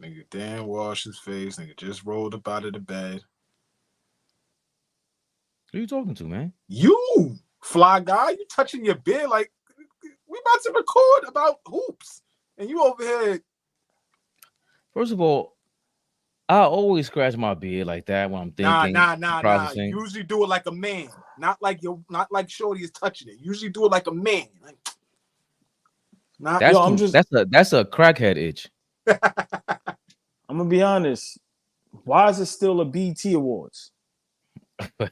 Nigga damn wash his face. Nigga just rolled up out of the bed. Who you talking to, man? You, fly guy. You touching your beard like we about to record about hoops. And you over here. First of all, I always scratch my beard like that when I'm thinking. Nah. You usually do it like a man, not like Shorty is touching it. You usually do it like a man. Like, that's a crackhead itch. I'm gonna be honest. Why is it still a BT Awards? Hold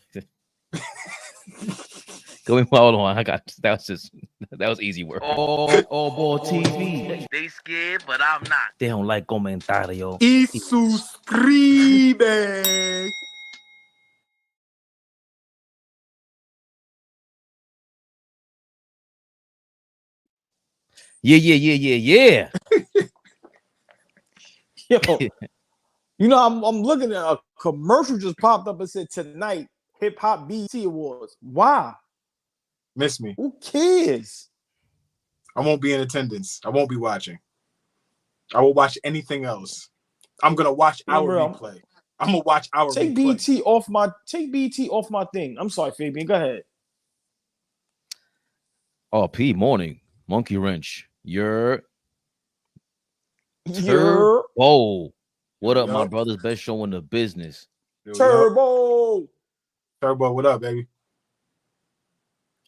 on. That was easy work. AllBall TV. They scared, but I'm not. They don't like comentario. Y suscribe. Yeah. Yo, you know, I'm looking at a commercial just popped up and said tonight Hip Hop BT Awards. Why? Miss me. Who cares? I won't be in attendance. I won't be watching. I will watch anything else. I'm gonna watch our replay. I'm gonna watch our take replay. Take BT off my thing. I'm sorry, Fabian. Go ahead. P morning. Monkey wrench. You're Turbo. What up, my brother's best show in the business. Turbo. What up, baby?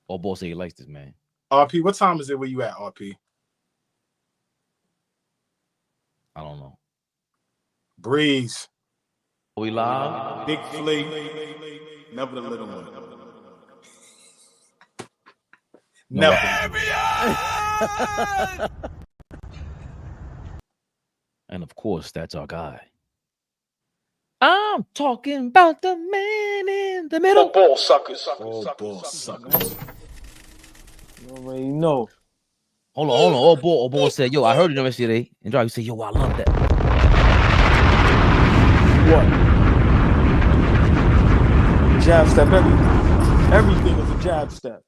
AllBall say he likes this, man. RP, what time is it where you at, RP? I don't know. Breeze. We live? Big Flea. Never the little one. Never. And of course, that's our guy. I'm talking about the man in the middle. Ball suckers. Ball suckers. You already know. Hold on. AllBall said, yo, I heard it yesterday. And Drive said, yo, I love that. What? Jab step. Everything is a jab step.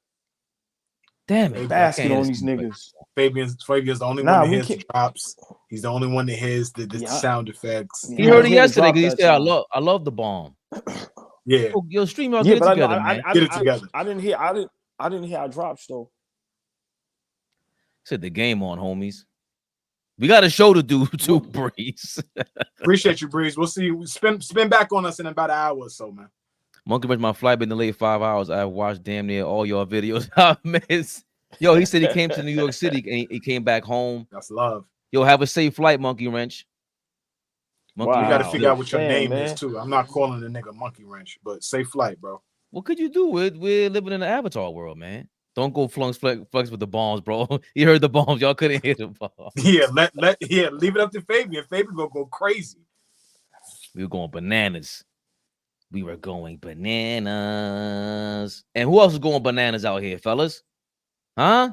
Damn it. Basket on these niggas. Fabian's the only one that hears the drops. He's the only one that hears the sound effects. He heard it yesterday because he said, I love the bomb. Yeah. Yo, stream y'all get it together, man. Get it together. I didn't hear our drops though. Said the game on, homies. We got a show to do too, Breeze. Appreciate you, Breeze. We'll see you. Spin back on us in about an hour or so, man. Monkey Wrench, my flight been delayed 5 hours. I've watched damn near all your videos. I miss. Yo, he said he came to New York City and he came back home. That's love. Yo, have a safe flight, Monkey Wrench. Monkey, you got to figure out what your name is too. I'm not calling the nigga Monkey Wrench, but safe flight, bro. What could you do? We're living in the Avatar world, man. Don't go flex with the bombs, bro. You heard the bombs. Y'all couldn't hear the bombs. Yeah, leave it up to Fabian. Fabian gonna go crazy. We were going bananas. We were going bananas. And who else is going bananas out here, fellas? Huh?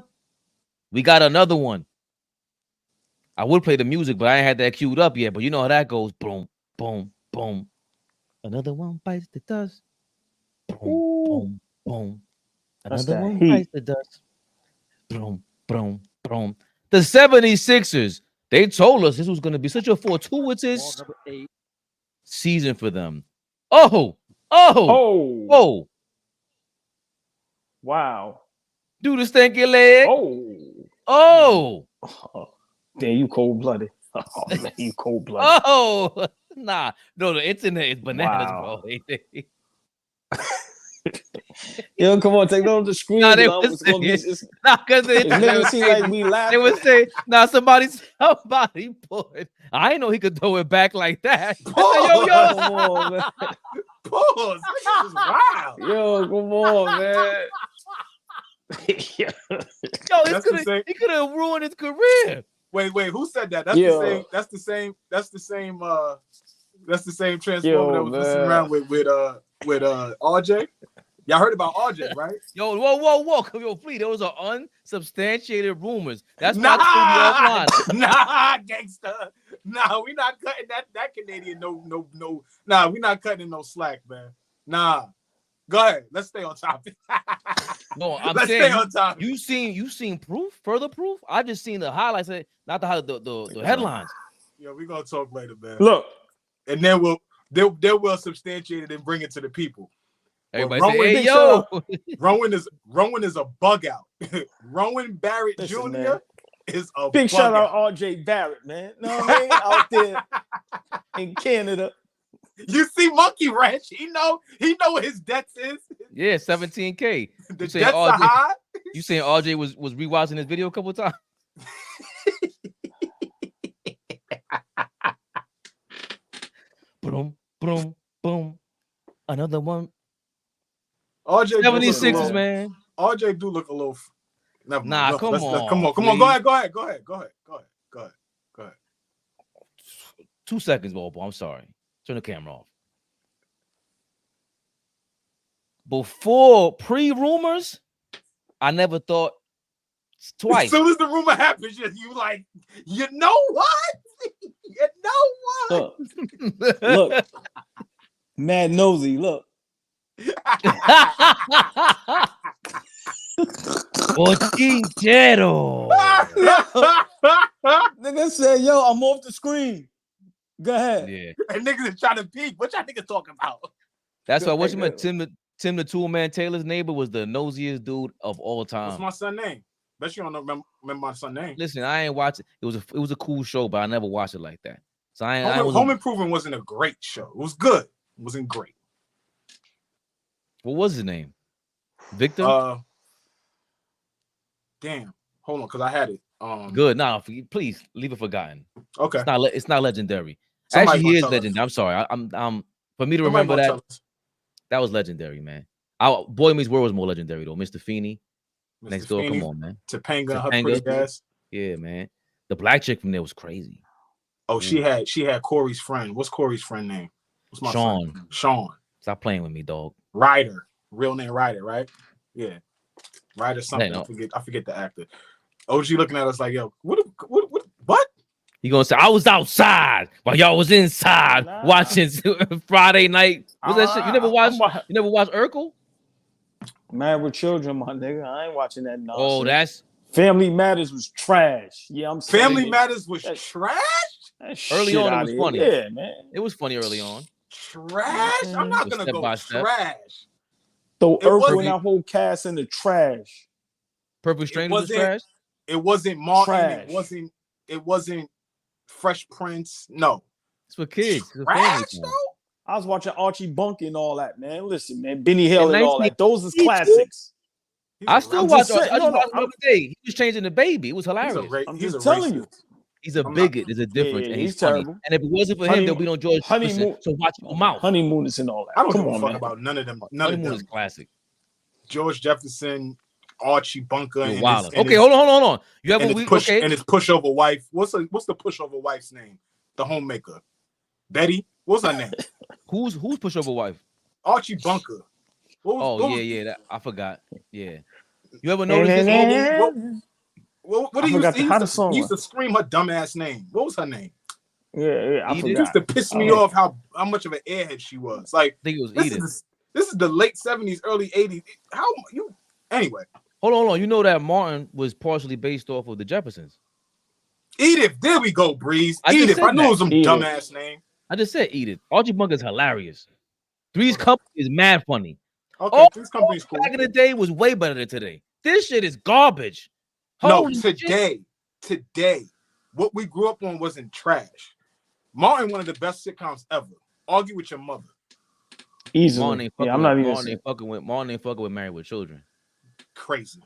We got another one. I would play the music, but I ain't had that queued up yet. But you know how that goes. Boom, boom, boom. Another one bites the dust. Boom, boom, boom. Another one bites the dust. Boom, boom, boom. The 76ers, they told us this was going to be such a fortuitous season for them. Oh. Wow. Do the stinky leg. Oh. Damn, you cold-blooded. Oh, man, you cold-blooded. Oh, nah. No, the internet is bananas, bro. Yo, come on, take it on the screen. Nah, they would say, because it never seem like we laugh. They would say, nah, somebody put. I didn't know he could throw it back like that. Pause. Yo. Come on, man. Pause. This is wild. Yo, come on, man. Yo, he could have ruined his career. Wait, who said that? That's the same transformer that was listening around with RJ. Y'all heard about RJ, right? Yo, whoa. Yo, please, those are unsubstantiated rumors. That's why Nah, gangster. Nah, we not cutting that Canadian no. Nah, we not cutting no slack, man. Nah. Go ahead. Let's stay on topic. No, Let's stay on topic. You seen proof? Further proof? I just seen the highlights, not the headlines. Yo, we gonna talk later, man. Look, and then we'll substantiate it and bring it to the people. Everybody Rowan, say, hey, yo. Rowan is a bug out. Rowan Barrett listen, Jr. man. is a Big bug shout out out. RJ Barrett, man. Know what I mean? Out there in Canada. You see Monkey Ranch, he know what his debts is. Yeah, 17K. The debts are high. You saying RJ was rewatching this video a couple of times? Boom, boom, boom. Another one. RJ 76ers, man. RJ do look a little. Nah, come on. Come on. Go ahead. 2 seconds, Bobo. I'm sorry. Turn the camera off. Before pre-rumors, I never thought twice. As soon as the rumor happens, you like, you know what? You know what? Look. Mad nosy, look. Bochinchero. Nigga said, yo, I'm off the screen. Go ahead. Yeah. And niggas is trying to peek. What y'all niggas talking about? That's why what you meant. Tim the Tool Man Taylor's neighbor was the nosiest dude of all time. What's my son's name? Bet you don't remember my son's name. Listen, I ain't watch it. It was a cool show, but I never watched it like that. So Home Improvement wasn't a great show. It was good. It wasn't great. What was his name? Victor? Damn. Hold on, because I had it. Good. Nah, please leave it forgotten. Okay. It's not legendary. Somebody Actually, he is tell us. legendary. I'm sorry. I'm for me to Somebody remember tell us. that was legendary, man. Boy Meets World was more legendary though. Mr. Feeney. Mr. Next door. Feeney, Come on, man. Topanga, her Topanga. pretty ass. Yeah, man. The black chick from there was crazy. Oh, she had Corey's friend. What's Corey's friend name? What's my Sean. friend? Sean. Stop playing with me, dog. Ryder. Real name Ryder, right? Yeah. Ryder something. No. I forget the actor. OG looking at us like, yo, what? He gonna say I was outside while y'all was inside watching Friday night. What's that shit? You never watched Urkel? Married with Children, my nigga. I ain't watching that nonsense. Oh, that's Family Matters was trash. Yeah, I'm saying Family Matters was trash. Early on, it was funny. Yeah, man. It was funny early on. Trash. I'm not gonna go trash. Throw Urkel and that whole cast in the trash. Perfect Strangers was trash. It wasn't Martin. Trash. It wasn't Fresh Prince. No. It's for kids. Trash, though? I was watching Archie Bunker and all that, man. Listen, man, Benny Hill and all that. Those is classics. I still watch. I just watched the other day. He was changing the baby. It was hilarious. I'm just telling you. He's a bigot. There's a difference, and he's terrible. funny. And if it wasn't for him, there'll be no George Honeymoon. So watch your mouth. Honeymoon is and all that. I don't give a fuck about none of them. Honeymoon is classic. George Jefferson, Archie Bunker, and okay, hold on. You have and his pushover wife. What's the pushover wife's name? The homemaker, Betty. What's her name? Who's pushover wife? Archie Bunker. Yeah. I forgot. Yeah. You ever notice this? What he used to scream her dumbass name. What was her name? Yeah, I forgot. It used to piss me off how much of an airhead she was. Like, I think it was Edith. This is the late 70s, early 80s. Anyway. Hold on. You know that Martin was partially based off of the Jeffersons. Edith, there we go, Breeze. Edith, I know it was some dumbass name. I just said Edith. Archie Bunker's hilarious. Three's Company is mad funny. Okay, Three's Company's cool. Back in the day was way better than today. This shit is garbage. Holy today, what we grew up on wasn't trash. Martin, one of the best sitcoms ever. Argue with your mother. Easily. I'm not even Martin ain't fucking with Married with Children. Crazy.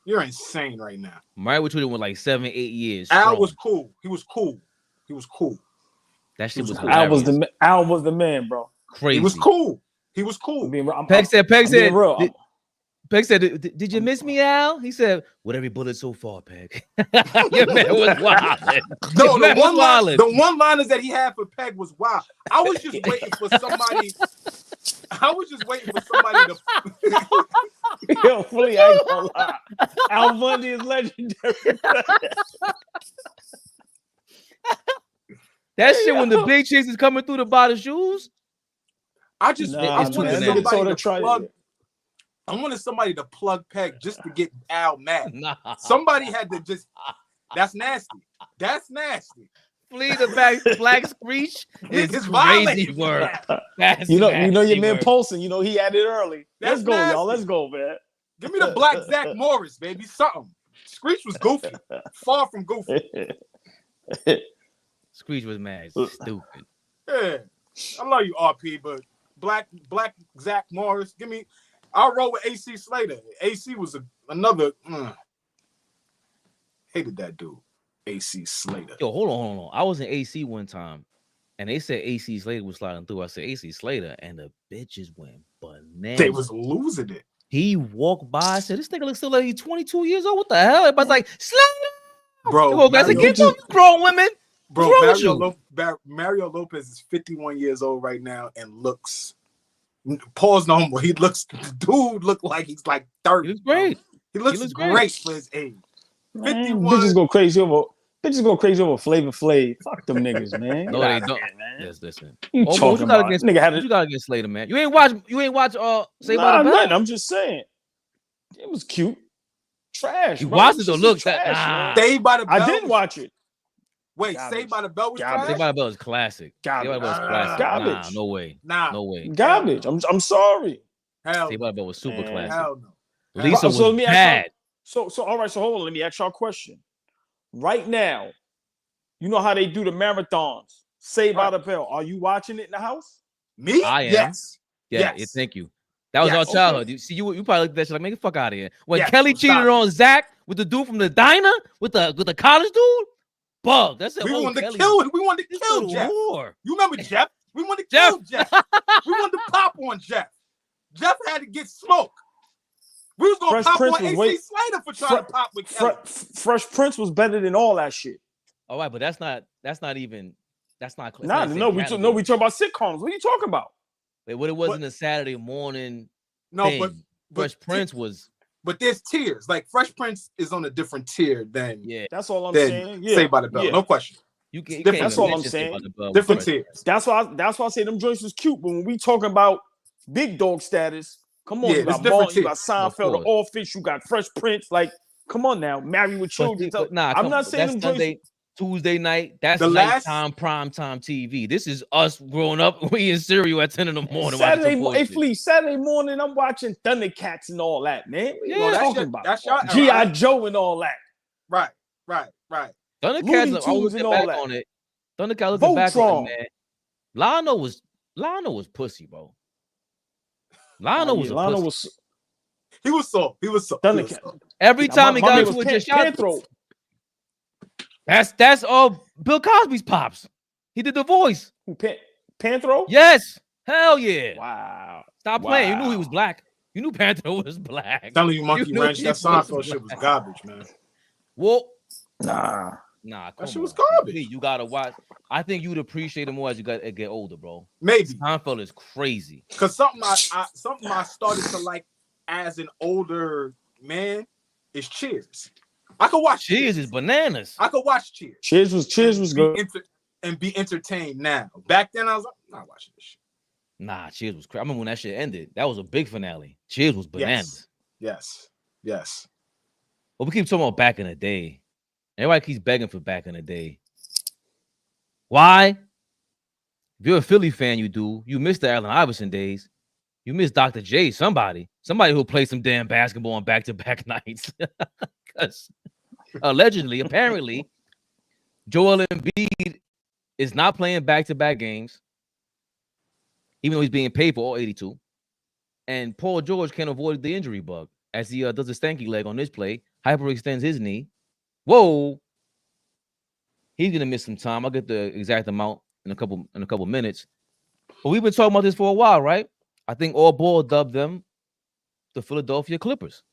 You're insane right now. Married with Children was like 7-8 years. Al was cool. He was cool. That shit was hilarious. Al was the man, bro. Crazy. He was cool. Peg said, did you miss me, Al? He said, with every bullet so far, Peg. Your man was wild. No, the one liners that he had for Peg was wild. I was just waiting for somebody to Yo, fully I ain't gonna lie. Al Bundy is legendary. That shit when the big chicks is coming through to buy the shoes. I wanted somebody to plug Peg just to get Al mad. Somebody had to just. That's nasty. Flea the Black Screech is Niggas crazy violating. work. That's You know your nasty man work. Paulson. You know he had it early. That's Let's go, y'all. nasty. Let's go, man. Give me the Black Zach Morris, baby. Something. Screech was goofy. Far from goofy. Screech was mad. Stupid. Yeah. I love you, RP, but Black Zach Morris. Give me. I'll roll with AC Slater. AC was another. Hated that dude. AC Slater. Yo, hold on. I was in AC one time, and they said AC Slater was sliding through. I said AC Slater, and the bitches went bananas. They was losing it. He walked by. I said, "This nigga looks still like he's 22 years old. What the hell?" Everybody's like, "Slater, Bro. I said, "Get you grown women." Bro, What's wrong with you? Mario Lopez is 51 years old right now and looks. Pause no more. He looks. Dude, look like he's like 30. He looks great. He looks great for his age. 51. Bitches go crazy over Flavor Flav. Fuck them niggas, man. No, they don't. Man. Yes, listen. You What talking you about? got against Nigga had what it. you got against Slater, man? You ain't watch Saved by Nah, the Bell? nothing. I'm just saying. It was cute. Trash. You bro. watched it, It's though. just Look, trash, nah. man. Saved by the Bell. I didn't watch it. Wait, Garbage. Saved by the Bell was Garbage. Saved trash? by the Bell is classic. Garbage. Saved by the Bell is classic. Garbage. Nah, no way. Nah. No way. Garbage. I'm sorry. Hell Saved by the Bell was super Man. classic. Hell no. Lisa So let was me ask bad. So all right. So hold on. Let me ask y'all a question. Right now, you know how they do the marathons. Saved by the Bell. Are you watching it in the house? Me? I am. Yes. Yeah, Yes. thank you. That was Yes. our Okay. childhood. You see, you probably looked at that shit like, man, get the fuck out of here. When Yes, Kelly stop. cheated on Zach with the dude from the diner, with the college dude, bug. That's it. We Oh, wanted to Kelly, kill him. We wanted to this kill little Jeff. whore. You remember Jeff? We wanted to Jeff. kill Jeff. We wanted to pop on Jeff. Jeff had to get smoked. We was gonna Fresh pop Prince on was AC way- Slater for trying to pop with Kelly. Fresh Prince was better than all that shit. All right, but that's not even. That's not. it's Nah, not the same no, we category. talk about sitcoms. What are you talking about? Wait, what it wasn't a Saturday morning No, thing. but Fresh Prince was. But there's tiers. Like Fresh Prince is on a different tier than That's all I'm than saying. Yeah, Saved by the Bell. yeah. No question. You can't different. even That's all I'm mention Saved saying. by the Bell with Different Fresh tiers. Prince. That's why I say them joints was cute. But when we talking about big dog status, come on, Yeah, you it's got different Martin, you got tiers. Seinfeld, The Of Office, you got Fresh Prince. Like, come on now, Married with Children. But nah, I'm come not on, saying that's them joints. Sunday, Tuesday night. That's The last- nighttime primetime TV. This is us growing up. We in cereal at 10 in the morning. Saturday, watching some hey, bullshit. Flea, Saturday morning, I'm watching Thundercats and all that, man. What Yeah, you that's talking your- about? that's your era, G.I. right? Joe and all that. Right. Looney Thundercats, I Tunes always and get all back that. on it. Thundercats looking back on Voltron. it, man. Lionel was pussy, bro. Lionel was a Lionel pussy. He was soft. Thundercat. Every time he My got man into was a just Panthro. that's Bill Cosby's pops. He did the voice. Who, Panthro? Yes. Hell yeah. Wow. Stop playing. You knew he Wow. was black. You knew Panther was black. Telling you, Monkey knew Wrench, he that was Seinfeld shit was black. garbage, man. Well, Nah. nah, That shit come was on. garbage. You gotta watch. I think you'd appreciate it more as you get older, bro. Maybe Seinfeld is crazy. because something I started to like as an older man is Cheers. I could watch Cheers is bananas. I could watch Cheers. Cheers was good. And be entertained now. Back then, I was like, I'm not watching this shit. Nah, Cheers was crazy. I remember when that shit ended. That was a big finale. Cheers was bananas. Yes. But we keep talking about back in the day. Everybody keeps begging for back in the day. Why? If you're a Philly fan, you do. You miss the Allen Iverson days. You miss Dr. J, somebody who'll play some damn basketball on back-to-back nights. Because allegedly, apparently, Joel Embiid is not playing back-to-back games, even though he's being paid for all 82. And Paul George can't avoid the injury bug as he does a stanky leg on this play, hyperextends his knee. Whoa. He's gonna miss some time. I'll get the exact amount in a couple minutes. But we've been talking about this for a while, right? I think AllBall dubbed them the Philadelphia Clippers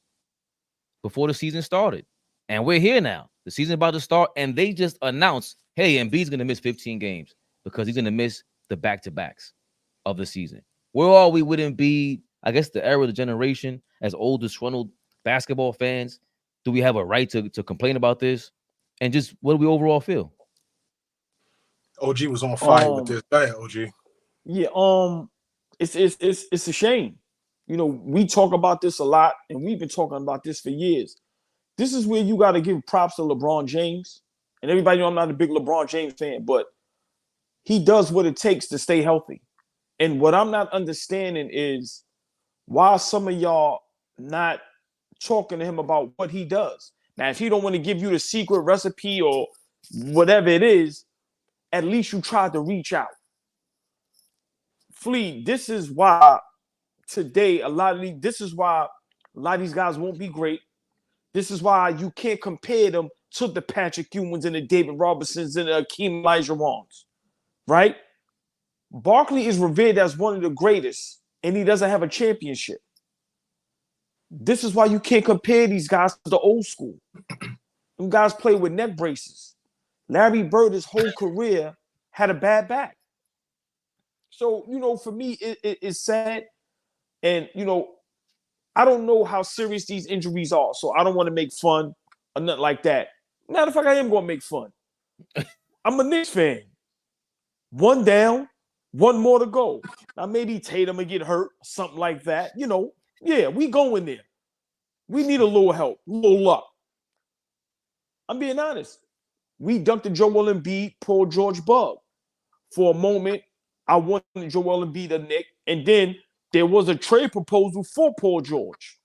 before the season started. And we're here now. The season about to start, and they just announced, hey, Embiid's gonna miss 15 games because he's gonna miss the back-to-backs of the season. Where are we with Embiid? I guess the era of the generation, as old, disgruntled basketball fans, do we have a right to complain about this? And just what do we overall feel? OG was on fire with this. Go ahead, OG. Yeah, it's a shame. You know, we talk about this a lot, and we've been talking about this for years. This is where you got to give props to LeBron James And everybody know I'm not a big LeBron James fan, but he does what it takes to stay healthy. And what I'm not understanding is why some of y'all not talking to him about what he does. Now, if he don't want to give you the secret recipe or whatever it is, at least you tried to reach out. Flea, this is why today this is why a lot of these guys won't be great. This is why you can't compare them to the Patrick Ewings and the David Robinsons and the Akeem Olajuwons, right? Barkley is revered as one of the greatest, and he doesn't have a championship. This is why you can't compare these guys to the old school. Them guys play with neck braces. Larry Bird, his whole career, had a bad back. So, you know, for me, it's sad. And, you know, I don't know how serious these injuries are, so I don't want to make fun or nothing like that. Matter of fact, I am going to make fun. I'm a Knicks fan. One down, one more to go. Now, maybe Tatum will get hurt, something like that. You know, yeah, we going there. We need a little help, a little luck. I'm being honest. We dunked Joel Embiid, Paul George bug. For a moment, I wanted Joel Embiid a Knick, and then there was a trade proposal for Paul George.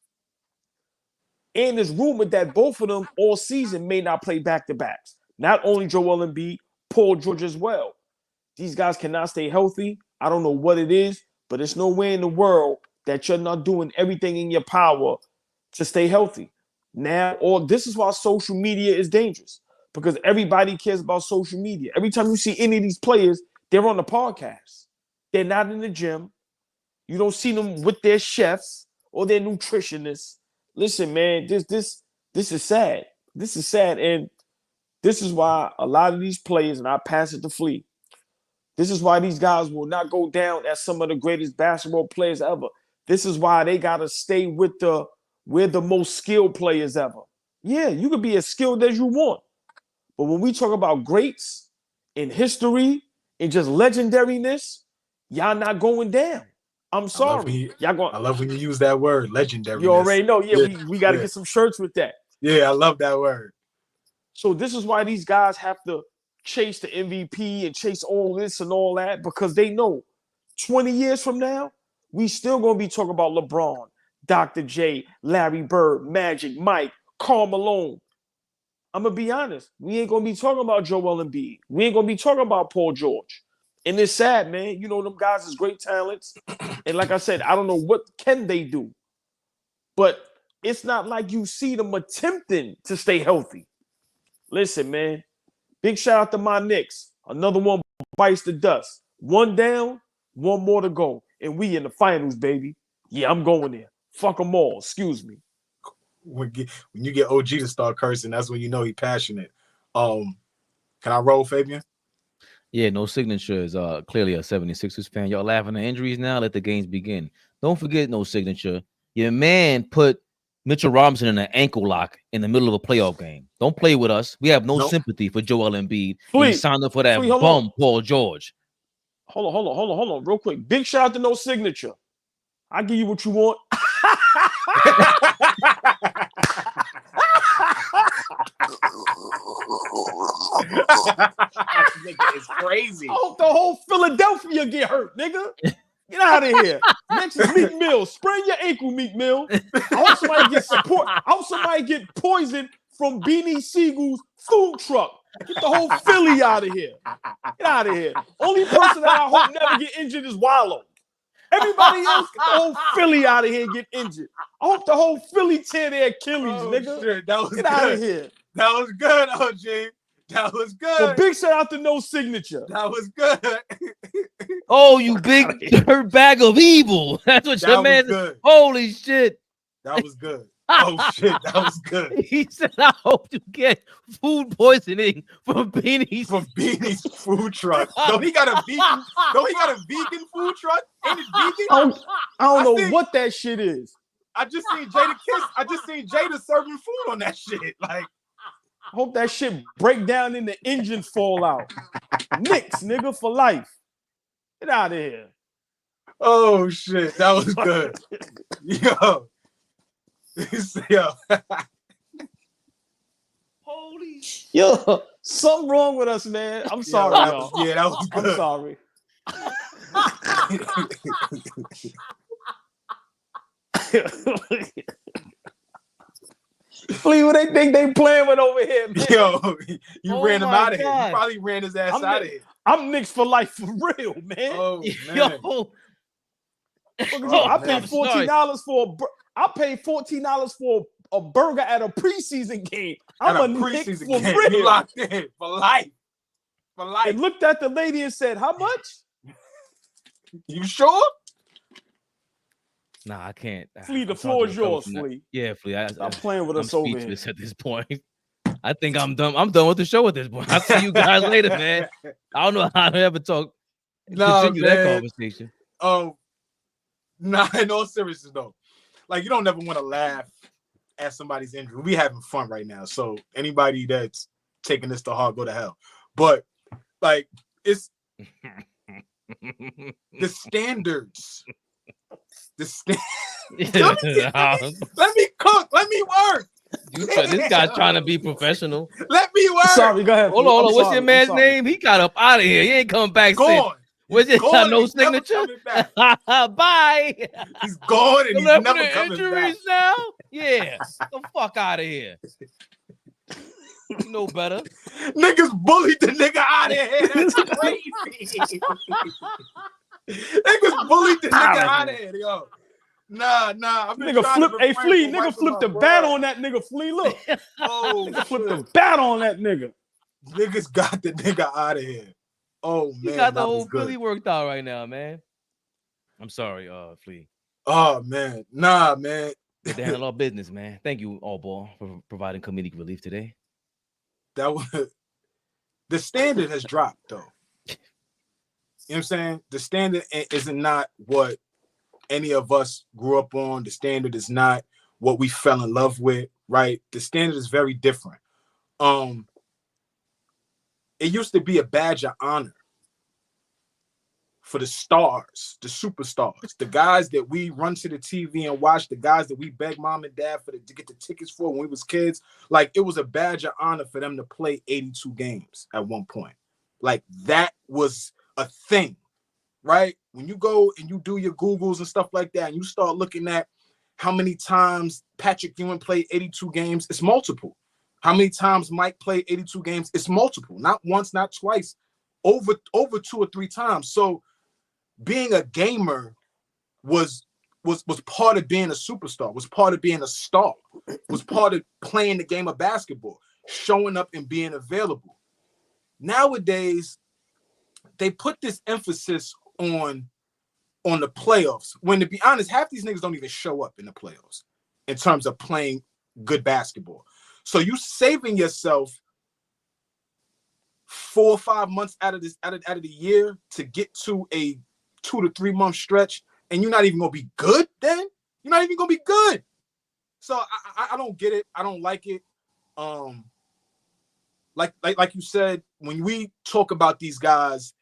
And it's rumored that both of them all season may not play back-to-backs. Not only Joel Embiid, Paul George as well. These guys cannot stay healthy. I don't know what it is, but there's no way in the world that you're not doing everything in your power to stay healthy. Now, or this is why social media is dangerous, because everybody cares about social media. Every time you see any of these players, they're on the podcast. They're not in the gym. You don't see them with their chefs or their nutritionists. Listen, man, this is sad. This is sad. And this is why a lot of these players, and I pass it to Flea, this is why these guys will not go down as some of the greatest basketball players ever. This is why they got to stay with we're the most skilled players ever. Yeah, you could be as skilled as you want. But when we talk about greats in history and just legendariness, y'all not going down. I'm sorry. I love when you use that word, legendary. You already know. Yeah, we got to get some shirts with that. Yeah, I love that word. So this is why these guys have to chase the MVP and chase all this and all that, because they know 20 years from now, we still going to be talking about LeBron, Dr. J, Larry Bird, Magic, Mike, Karl Malone. I'm going to be honest. We ain't going to be talking about Joel Embiid. We ain't going to be talking about Paul George. And it's sad, man. You know, them guys is great talents. And like I said, I don't know what can they do. But it's not like you see them attempting to stay healthy. Listen, man. Big shout out to my Knicks. Another one bites the dust. One down, one more to go. And we in the finals, baby. Yeah, I'm going there. Fuck them all. Excuse me. When you get OG to start cursing, that's when you know he's passionate. Can I roll, Fabian? Yeah, no signature is clearly a 76ers fan. Y'all laughing at injuries now? Let the games begin. Don't forget no signature. Your man put Mitchell Robinson in an ankle lock in the middle of a playoff game. Don't play with us. We have no sympathy for Joel Embiid. He signed up for that bum, Paul George. Hold on, real quick. Big shout out to no signature. I'll give you what you want. It's crazy. I hope the whole Philadelphia get hurt, nigga. Get out of here. Next is Meek Mill. Sprain your ankle, Meek Mill. I hope somebody get support. I hope somebody get poisoned from Beanie Siegel's food truck. Get the whole Philly out of here. Get out of here. Only person that I hope never get injured is Wallow. Everybody else, get the whole Philly out of here and get injured. I hope the whole Philly tear their Achilles, nigga. Shit, that was get good. Out of here. That was good, OG. That was good. So big shout out to no signature. That was good. Oh, you big dirt bag of evil. That's what your man said. Holy shit. That was good. Oh shit, that was good. He said, I hope you get food poisoning from Beanie's food truck. Don't he got a vegan food truck? Ain't it vegan? I don't know what that shit is. I just seen Jada serving food on that shit. Like, I hope that shit break down and the engine fall out. Knicks, nigga, for life. Get out of here. Oh shit, that was good. Yo. Yo, Something wrong with us, man. I'm sorry, that y'all. was, that was good. I'm sorry. Please, what they think they playing with over here, man? Yo, you ran him out of here. God. You probably ran his ass out of here. I'm Knicks for life for real, man. Oh man. Yo. I paid $14 for I paid $14 for a burger at a preseason game. I'm a Knick for game. real. You locked in for life. For life. And looked at the lady and said, "How much?" You sure? Nah, I can't. Flea, the floor is yours, Flea. Yeah, Flea. I'm playing with us over here. At this point. I think I'm done. I'm done with the show at this point. I'll see you guys later, man. I don't know how to ever talk. Continue that conversation. Nah, in all seriousness though, like you don't never want to laugh at somebody's injury. We having fun right now, so anybody that's taking this to heart, go to hell. But like, it's the standards. Let me cook. Let me work. This guy's trying to be professional. Let me work. Sorry, go ahead. Hold on. What's your man's name? He got up out of here. He ain't coming back. Gone. Was it no signature? Bye. He's gone and he's never coming injuries back. now? Yeah. The fuck out of here. You know better. Niggas bullied the nigga out of here. That's crazy. Niggas bullied the nigga out of here, yo. Nah. Nigga flip, hey Flea, nigga flipped the bat on that nigga. Flea, look. Oh, nigga flipped the bat on that nigga. Niggas got the nigga out of here. Oh man, you got the whole Philly worked out right now, man. I'm sorry, Flea. Oh man, nah, man. Get to handle our business, man. Thank you, AllBall, for providing comedic relief today. That was the standard has dropped, though. You know what I'm saying? The standard is not what any of us grew up on. The standard is not what we fell in love with, right? The standard is very different. It used to be a badge of honor for the stars, the superstars, the guys that we run to the TV and watch, the guys that we beg mom and dad to get the tickets for when we was kids. Like, it was a badge of honor for them to play 82 games at one point. Like, that was a thing, right? When you go and you do your Googles and stuff like that, and you start looking at how many times Patrick Ewing played 82 games, it's multiple. How many times Mike played 82 games? It's multiple. Not once, not twice, over 2 or 3 times. So being a gamer was part of being a superstar, was part of being a star, was part of playing the game of basketball, showing up and being available. Nowadays, they put this emphasis on the playoffs, when, to be honest, half these niggas don't even show up in the playoffs in terms of playing good basketball. So you saving yourself 4 or 5 months out of the year to get to a 2 to 3 month stretch, and you're not even gonna be good. Then you're not even gonna be good. So I don't get it. I don't like it. Like you said, when we talk about these guys,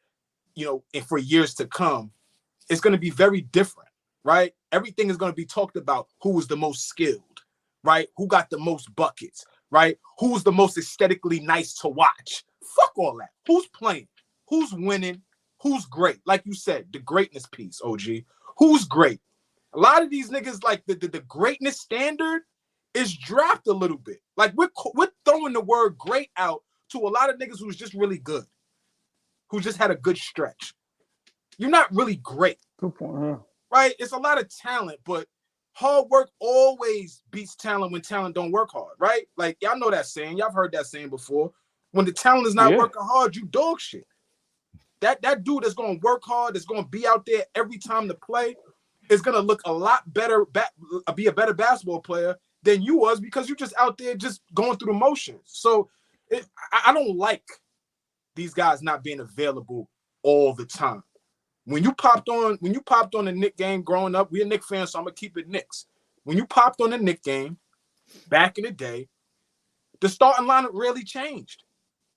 you know, and for years to come, it's gonna be very different, right? Everything is gonna be talked about. Who was the most skilled, right? Who got the most buckets, right? Who's the most aesthetically nice to watch? Fuck all that. Who's playing? Who's winning? Who's great? Like you said, the greatness piece, OG. Who's great? A lot of these niggas, like the greatness standard is dropped a little bit. Like we're throwing the word great out to a lot of niggas who's just really good, who just had a good stretch. You're not really great. Good point, huh? Right? It's a lot of talent, but hard work always beats talent when talent don't work hard, right? Like, y'all know that saying. Y'all have heard that saying before. When the talent is not working hard, you dog shit. That dude that's going to work hard, that's going to be out there every time to play, is going to look a lot better, be a better basketball player than you was, because you just out there just going through the motions. So I don't like these guys not being available all the time. When you popped on the Knicks game growing up, we're Knicks fans, so I'm gonna keep it Knicks. When you popped on the Knicks game back in the day, the starting lineup really changed,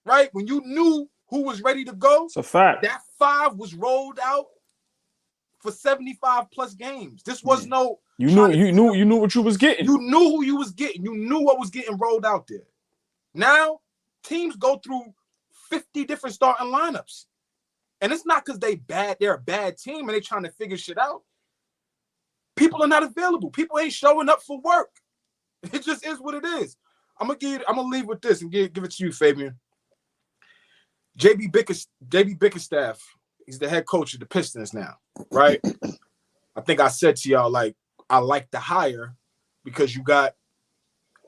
right? When you knew who was ready to go, it's a fact. That 5 was rolled out for 75 plus games. This was no. You knew what you was getting. You knew who you was getting. You knew what was getting rolled out there. Now teams go through 50 different starting lineups. And it's not because they're a bad team and they trying to figure shit out. People are not available. People ain't showing up for work. It just is what it is. I'm gonna leave with this and give it to you, Fabian. JB Bickerstaff, he's the head coach of the Pistons now, right? I think I said to y'all, like, I like the hire because you got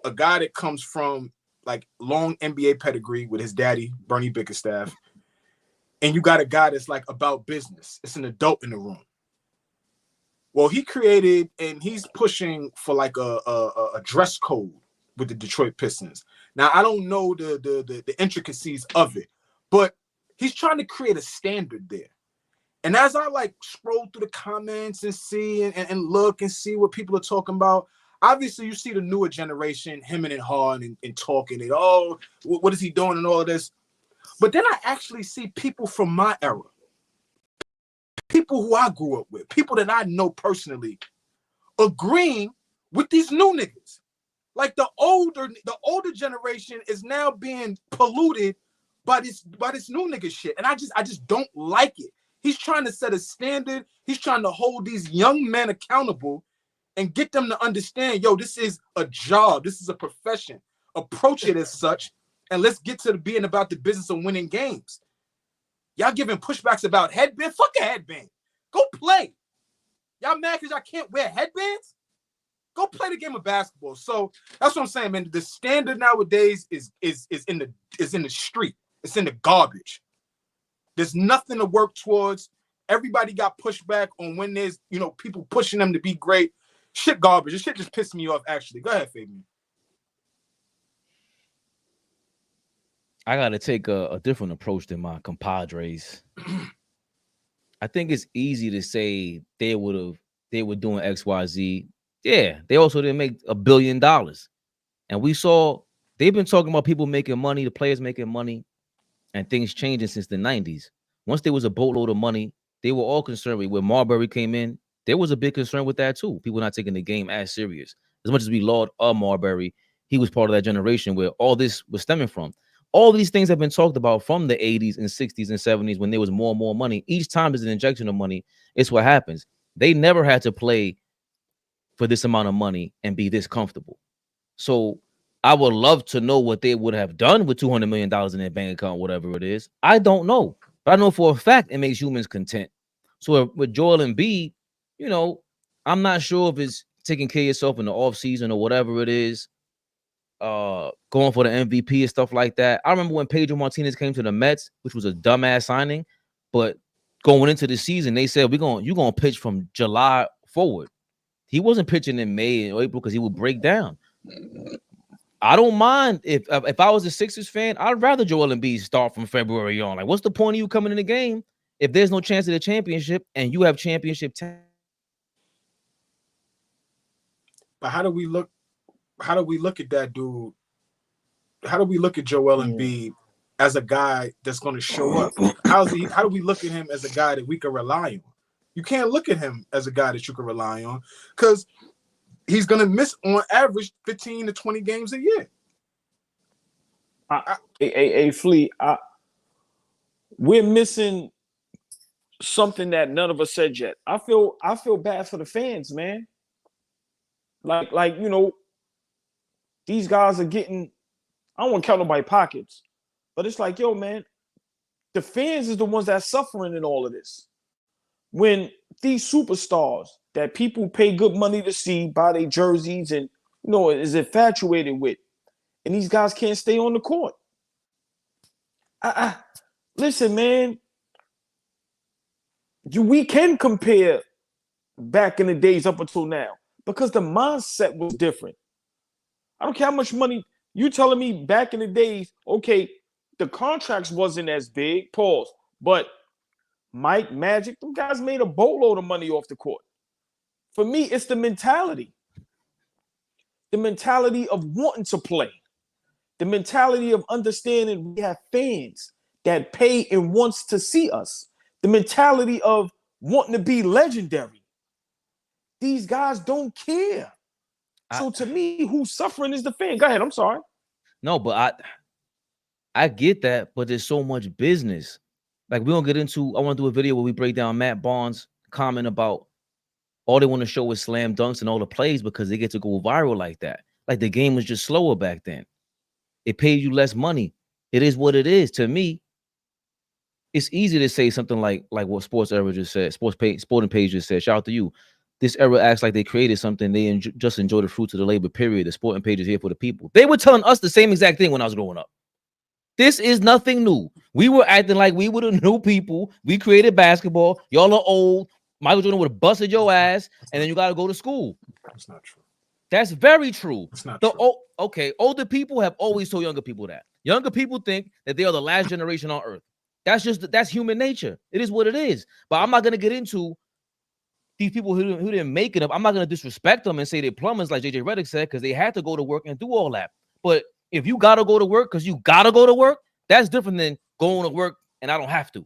a guy that comes from like long NBA pedigree with his daddy, Bernie Bickerstaff, and you got a guy that's like about business. It's an adult in the room. Well, he created and he's pushing for like a dress code with the Detroit Pistons. Now, I don't know the intricacies of it, but he's trying to create a standard there. And as I like scroll through the comments and see and look and see what people are talking about, obviously you see the newer generation hemming and hawing and talking and, oh, what is he doing and all of this. But then I actually see people from my era, people who I grew up with, people that I know personally, agreeing with these new niggas. Like the older generation is now being polluted by this new nigga shit. And I just don't like it. He's trying to set a standard. He's trying to hold these young men accountable and get them to understand, yo, this is a job. This is a profession. Approach it as such. And let's get to being about the business of winning games. Y'all giving pushbacks about headband? Fuck a headband. Go play. Y'all mad because y'all can't wear headbands? Go play the game of basketball. So that's what I'm saying, man. The standard nowadays is in the street. It's in the garbage. There's nothing to work towards. Everybody got pushback on when there's, people pushing them to be great. Shit garbage. This shit just pissed me off, actually. Go ahead, Fabian. I got to take a different approach than my compadres. I think it's easy to say they were doing XYZ. Yeah, they also didn't make $1 billion. And we saw they've been talking about people making money, the players making money, and things changing since the 90s. Once there was a boatload of money, they were all concerned with when Marbury came in. There was a big concern with that too. People not taking the game as serious. As much as we laud Marbury, he was part of that generation where all this was stemming from. All these things have been talked about from the 80s and 60s and 70s when there was more and more money. Each time there's an injection of money, it's what happens. They never had to play for this amount of money and be this comfortable. So I would love to know what they would have done with $200 million in their bank account, whatever it is. I don't know. But I know for a fact it makes humans content. So with Joel Embiid, I'm not sure if it's taking care of yourself in the offseason or whatever it is, going for the MVP and stuff like that. I remember when Pedro Martinez came to the Mets, which was a dumbass signing, but going into the season, they said, you're going to pitch from July forward. He wasn't pitching in May or April because he would break down. I don't mind if I was a Sixers fan, I'd rather Joel Embiid start from February on. Like, what's the point of you coming in the game if there's no chance of the championship and you have championship time? But how do we look at that dude? How do we look at Joel Embiid as a guy that's going to show up? How do we look at him as a guy that we can rely on? You can't look at him as a guy that you can rely on because he's going to miss on average 15 to 20 games a year. Flea, we're missing something that none of us said yet. I feel bad for the fans, man. Like these guys are getting, I don't want to count nobody pockets, but it's like, yo, man, the fans is the ones that's suffering in all of this. When these superstars that people pay good money to see, buy their jerseys and, is infatuated with, and these guys can't stay on the court. Listen, man, we can compare back in the days up until now because the mindset was different. I don't care how much money you telling me back in the days. Okay, the contracts wasn't as big, pause, but Mike, Magic, them guys made a boatload of money off the court. For me, it's the mentality. The mentality of wanting to play. The mentality of understanding we have fans that pay and wants to see us. The mentality of wanting to be legendary. These guys don't care. So to me, who's suffering is the fan. Go ahead, I'm sorry. No, but I get that, but there's so much business. Like we don't get into. I want to do a video where we break down Matt Barnes' comment about all they want to show is slam dunks and all the plays because they get to go viral like that. Like the game was just slower back then. It paid you less money. It is what it is. To me, it's easy to say something like what Sports Era just said. Sporting Page just said. Shout out to you. This era acts like they created something. They just enjoy the fruits of the labor. Period. The Sporting Page is here for the people. They were telling us the same exact thing when I was growing up. This is nothing new. We were acting like we were the new people. We created basketball. Y'all are old. Michael Jordan would have busted your ass, and then you got to go to school. That's not true. That's very true. It's not true. Okay, older people have always told younger people that. Younger people think that they are the last generation on earth. That's human nature. It is what it is. But I'm not going to get into these people who didn't make it up. I'm not going to disrespect them and say they're plumbers like JJ Redick said because they had to go to work and do all that. But if you got to go to work because you got to go to work, that's different than going to work and I don't have to.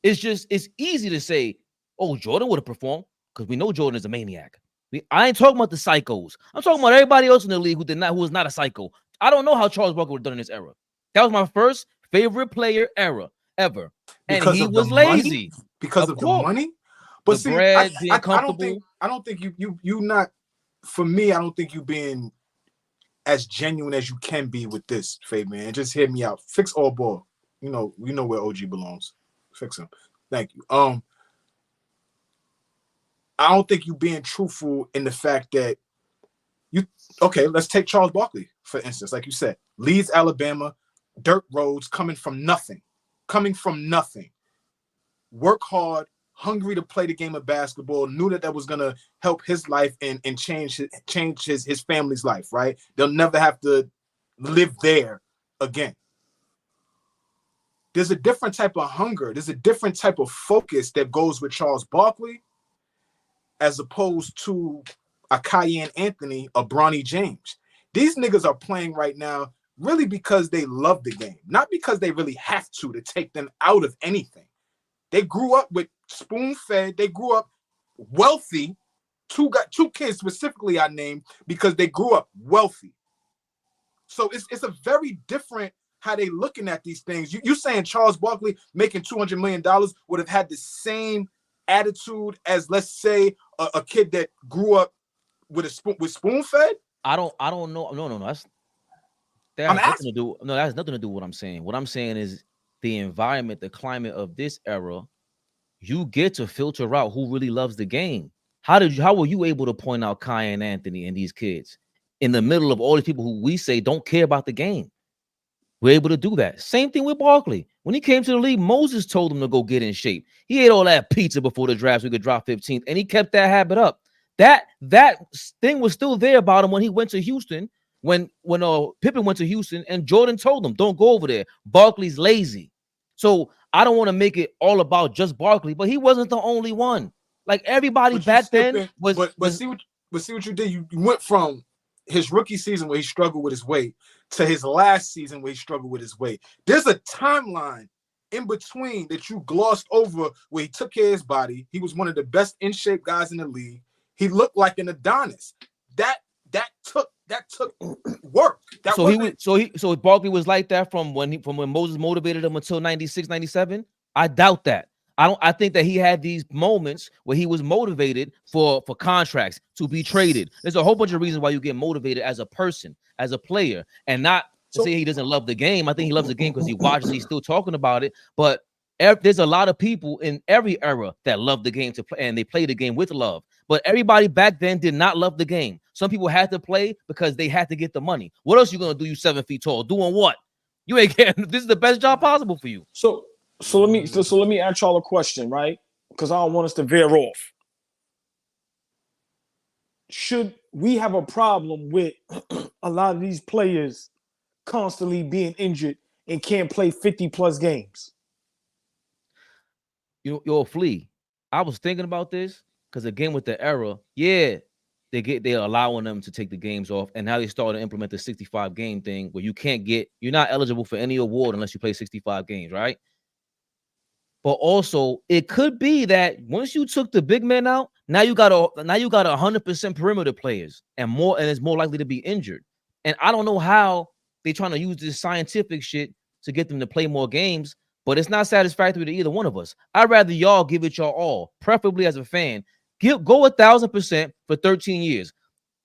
It's easy to say, oh, Jordan would have performed because we know Jordan is a maniac. I ain't talking about the psychos. I'm talking about everybody else in the league who was not a psycho. I don't know how Charles Barkley would have done in this era. That was my first favorite player era ever. And because he was lazy. Because of the money? But the see, bread, I don't think you not, for me, I don't think you being as genuine as you can be with this, Fabian. Just hear me out. Fix AllBall. You know where OG belongs. Fix him. Thank you. I don't think you being truthful in the fact that let's take Charles Barkley, for instance, like you said, leads Alabama, dirt roads, coming from nothing, work hard, hungry to play the game of basketball, knew that was going to help his life and change his family's life, right? They'll never have to live there again. There's a different type of hunger. There's a different type of focus that goes with Charles Barkley as opposed to a Cayenne Anthony or Bronny James. These niggas are playing right now really because they love the game, not because they really have to take them out of anything. They grew up with spoon-fed. They grew up wealthy. Two kids specifically I named because they grew up wealthy. So it's a very different how they looking at these things. You saying Charles Barkley making $200 million would have had the same attitude as, let's say, a kid that grew up with spoon-fed? I don't know. No. That has nothing to do with what I'm saying. What I'm saying is the environment, the climate of this era, you get to filter out who really loves the game. How were you able to point out Cayenne Anthony and these kids in the middle of all these people who we say don't care about the game? We're able to do that. Same thing with Barkley. When he came to the league, Moses told him to go get in shape. He ate all that pizza before the draft so he could drop 15th, and he kept that habit up. That thing was still there about him when he went to Houston, when Pippen went to Houston, and Jordan told him, don't go over there. Barkley's lazy. So I don't want to make it all about just Barkley, but he wasn't the only one. Like everybody back then was. But see what you did. You went from his rookie season where he struggled with his weight to his last season where he struggled with his weight. There's a timeline in between that you glossed over where he took care of his body. He was one of the best in shape guys in the league. He looked like an Adonis. That took work. So Barkley was like that from when Moses motivated him until 96, 97. I doubt that. I think that he had these moments where he was motivated for contracts to be traded. There's a whole bunch of reasons why you get motivated as a person, as a player, and not to say he doesn't love the game. I think he loves the game because he watches, he's still talking about it. But there's a lot of people in every era that love the game to play, and they play the game with love. But everybody back then did not love the game. Some people had to play because they had to get the money. What else you gonna do? You 7 feet tall, doing what? You ain't getting. This is the best job possible for you. So let me ask y'all a question, right? Because I don't want us to veer off. Should we have a problem with a lot of these players constantly being injured and can't play 50+ games? Yo, Flea, I was thinking about this because again with the era, they're allowing them to take the games off, and now they started to implement the 65 game thing where you're not eligible for any award unless you play 65 games, right? But also, it could be that once you took the big men out, now you got 100% perimeter players and it's more likely to be injured. And I don't know how they're trying to use this scientific shit to get them to play more games, but it's not satisfactory to either one of us. I'd rather y'all give it your all, preferably as a fan. Go 1,000% for 13 years.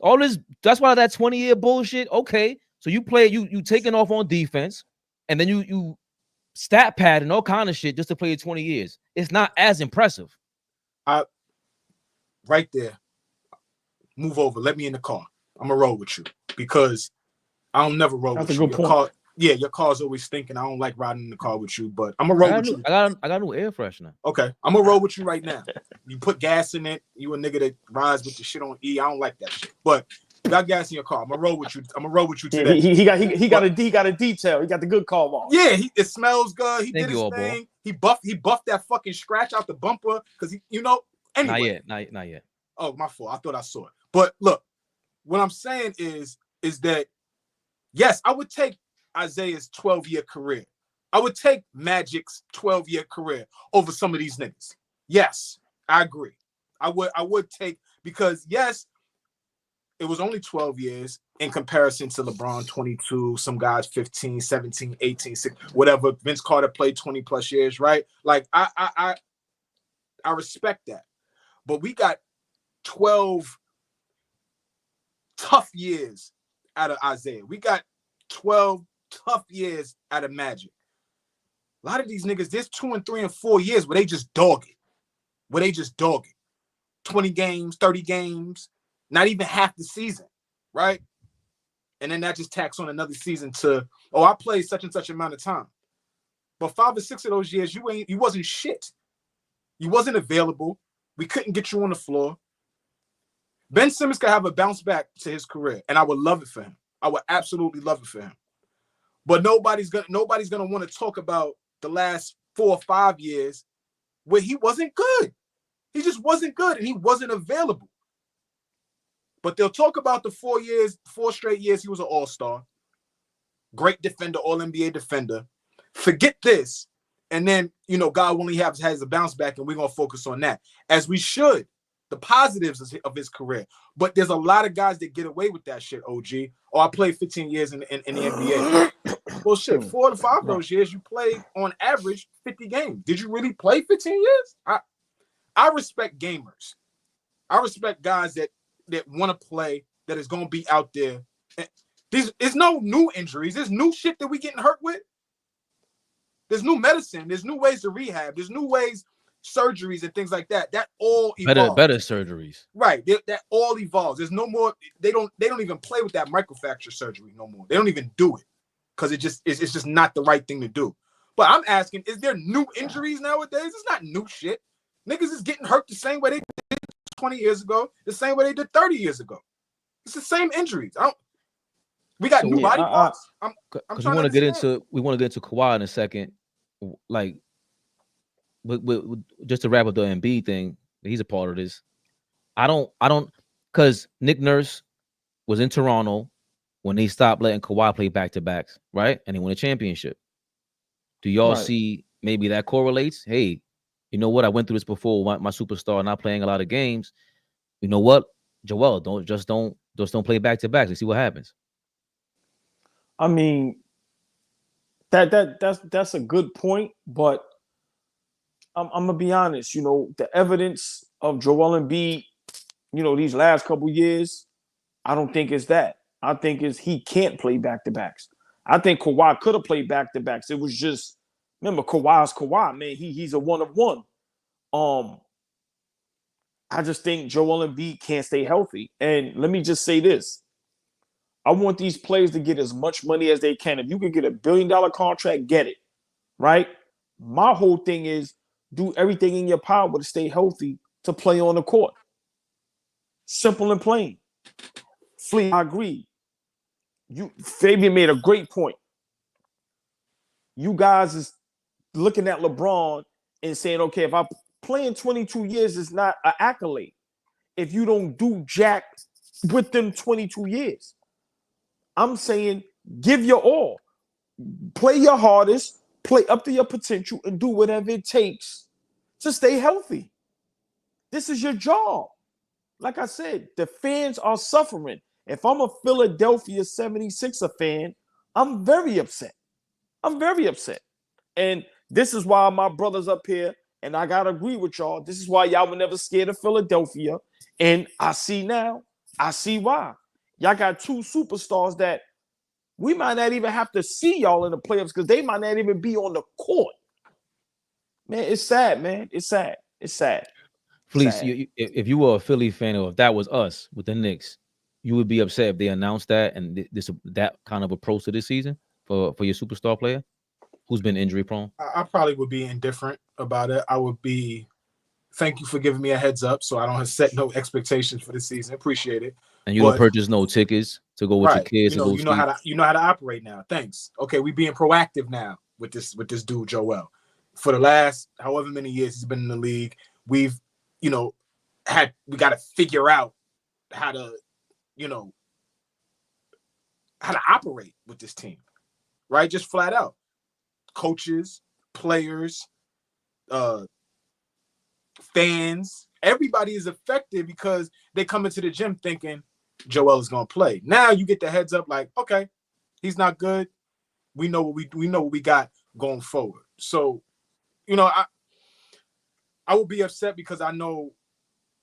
All this, that's why that 20-year bullshit. Okay, so you play, you taking off on defense, and then you stat pad and all kind of shit just to play 20 years. It's not as impressive. Right there. Move over. Let me in the car. I'm gonna roll with you because I don't never roll with you. Your car's always stinking. I don't like riding in the car with you, but I'm gonna roll with you. I got new air freshener. Okay, I'm gonna roll with you right now. You put gas in it. You a nigga that rides with your shit on E. I don't like that shit. But you got gas in your car. I'm gonna roll with you. I'm gonna roll with you today. He got a detail. He got the good car on. Yeah, it smells good. He did his thing. He buffed that fucking scratch out the bumper because anyway. Not yet. Oh, my fault. I thought I saw it. But look, what I'm saying is that yes, I would take Isaiah's 12-year career. I would take Magic's 12-year career over some of these niggas. Yes, I agree. I would take, because yes, it was only 12 years in comparison to LeBron 22, some guys 15, 17, 18, 6, whatever. Vince Carter played 20 plus years, right? Like I respect that. But we got 12 tough years out of Isaiah. We got 12 tough years out of Magic. A lot of these niggas, there's 2 and 3 and 4 years where they just dog it. 20 games, 30 games, not even half the season, right? And then that just tacks on another season to, I played such and such amount of time. But 5 or 6 of those years, you wasn't shit. You wasn't available. We couldn't get you on the floor. Ben Simmons could have a bounce back to his career, and I would love it for him. I would absolutely love it for him. But nobody's gonna want to talk about the last 4 or 5 years where he wasn't good. He just wasn't good, and he wasn't available. But they'll talk about the 4 straight years he was an all-star, great defender, all-NBA defender. Forget this, and then God willing has a bounce back, and we're gonna focus on that, as we should. The positives of his career. But there's a lot of guys that get away with that shit, OG. I played 15 years in the NBA. Well, shit, 4 to 5 of those years, you played on average 50 games. Did you really play 15 years? I respect gamers. I respect guys that want to play, that is going to be out there. There's no new injuries. There's new shit that we getting hurt with. There's new medicine. There's new ways to rehab. There's new ways, surgeries and things like that. That all evolves. Better surgeries. Right. That all evolves. There's no more. They don't even play with that microfracture surgery no more. They don't even do it because it's just not the right thing to do. But I'm asking, is there new injuries nowadays? It's not new shit. Niggas is getting hurt the same way they did 20 years ago, the same way they did 30 years ago. It's the same injuries. We got new body parts. Because we want to get into Kawhi in a second. Like, just to wrap up the Embiid thing, he's a part of this. I don't, because Nick Nurse was in Toronto when they stopped letting Kawhi play back-to-backs, right? And he won a championship. Do y'all see maybe that correlates? Hey, you know what? I went through this before. My superstar not playing a lot of games. You know what, Joel? Don't play back-to-backs and see what happens. I mean, that's a good point, but I'm gonna be honest. The evidence of Joel Embiid, these last couple years, I don't think it's that. I think it's he can't play back-to-backs. I think Kawhi could have played back-to-backs. It was just, remember, Kawhi's Kawhi, man. He's a one of one. I just think Joel Embiid can't stay healthy. And let me just say this. I want these players to get as much money as they can. If you can get $1 billion contract, get it, right? My whole thing is do everything in your power to stay healthy to play on the court. Simple and plain. Flea, I agree. Fabian made a great point. You guys is looking at LeBron and saying, okay, if I'm playing 22 years, it's not an accolade. If you don't do jack within 22 years. I'm saying give your all. Play your hardest, play up to your potential, and do whatever it takes to stay healthy. This is your job. Like I said, the fans are suffering. If I'm a Philadelphia 76er fan, I'm very upset. I'm very upset. And this is why my brothers up here, and I gotta agree with y'all. This is why y'all were never scared of Philadelphia. And I see now, I see why. Y'all got two superstars that we might not even have to see y'all in the playoffs because they might not even be on the court. Man, it's sad, man. It's sad. It's sad. Fleece, if you were a Philly fan or if that was us with the Knicks, you would be upset if they announced that and that kind of approach to this season for your superstar player who's been injury prone. I probably would be indifferent about it. I would be, thank you for giving me a heads up so I don't have set no expectations for the season. Appreciate it. And you don't purchase no tickets to go with your kids. You know how to operate now. Thanks. Okay, we being proactive now with this dude Joel. For the last however many years he's been in the league, we've we got to figure out how to operate with this team, right? Just flat out. Coaches, players, fans, everybody is affected because they come into the gym thinking Joel is going to play. Now you get the heads up like, okay, he's not good. We know what we got going forward. So, I would be upset because I know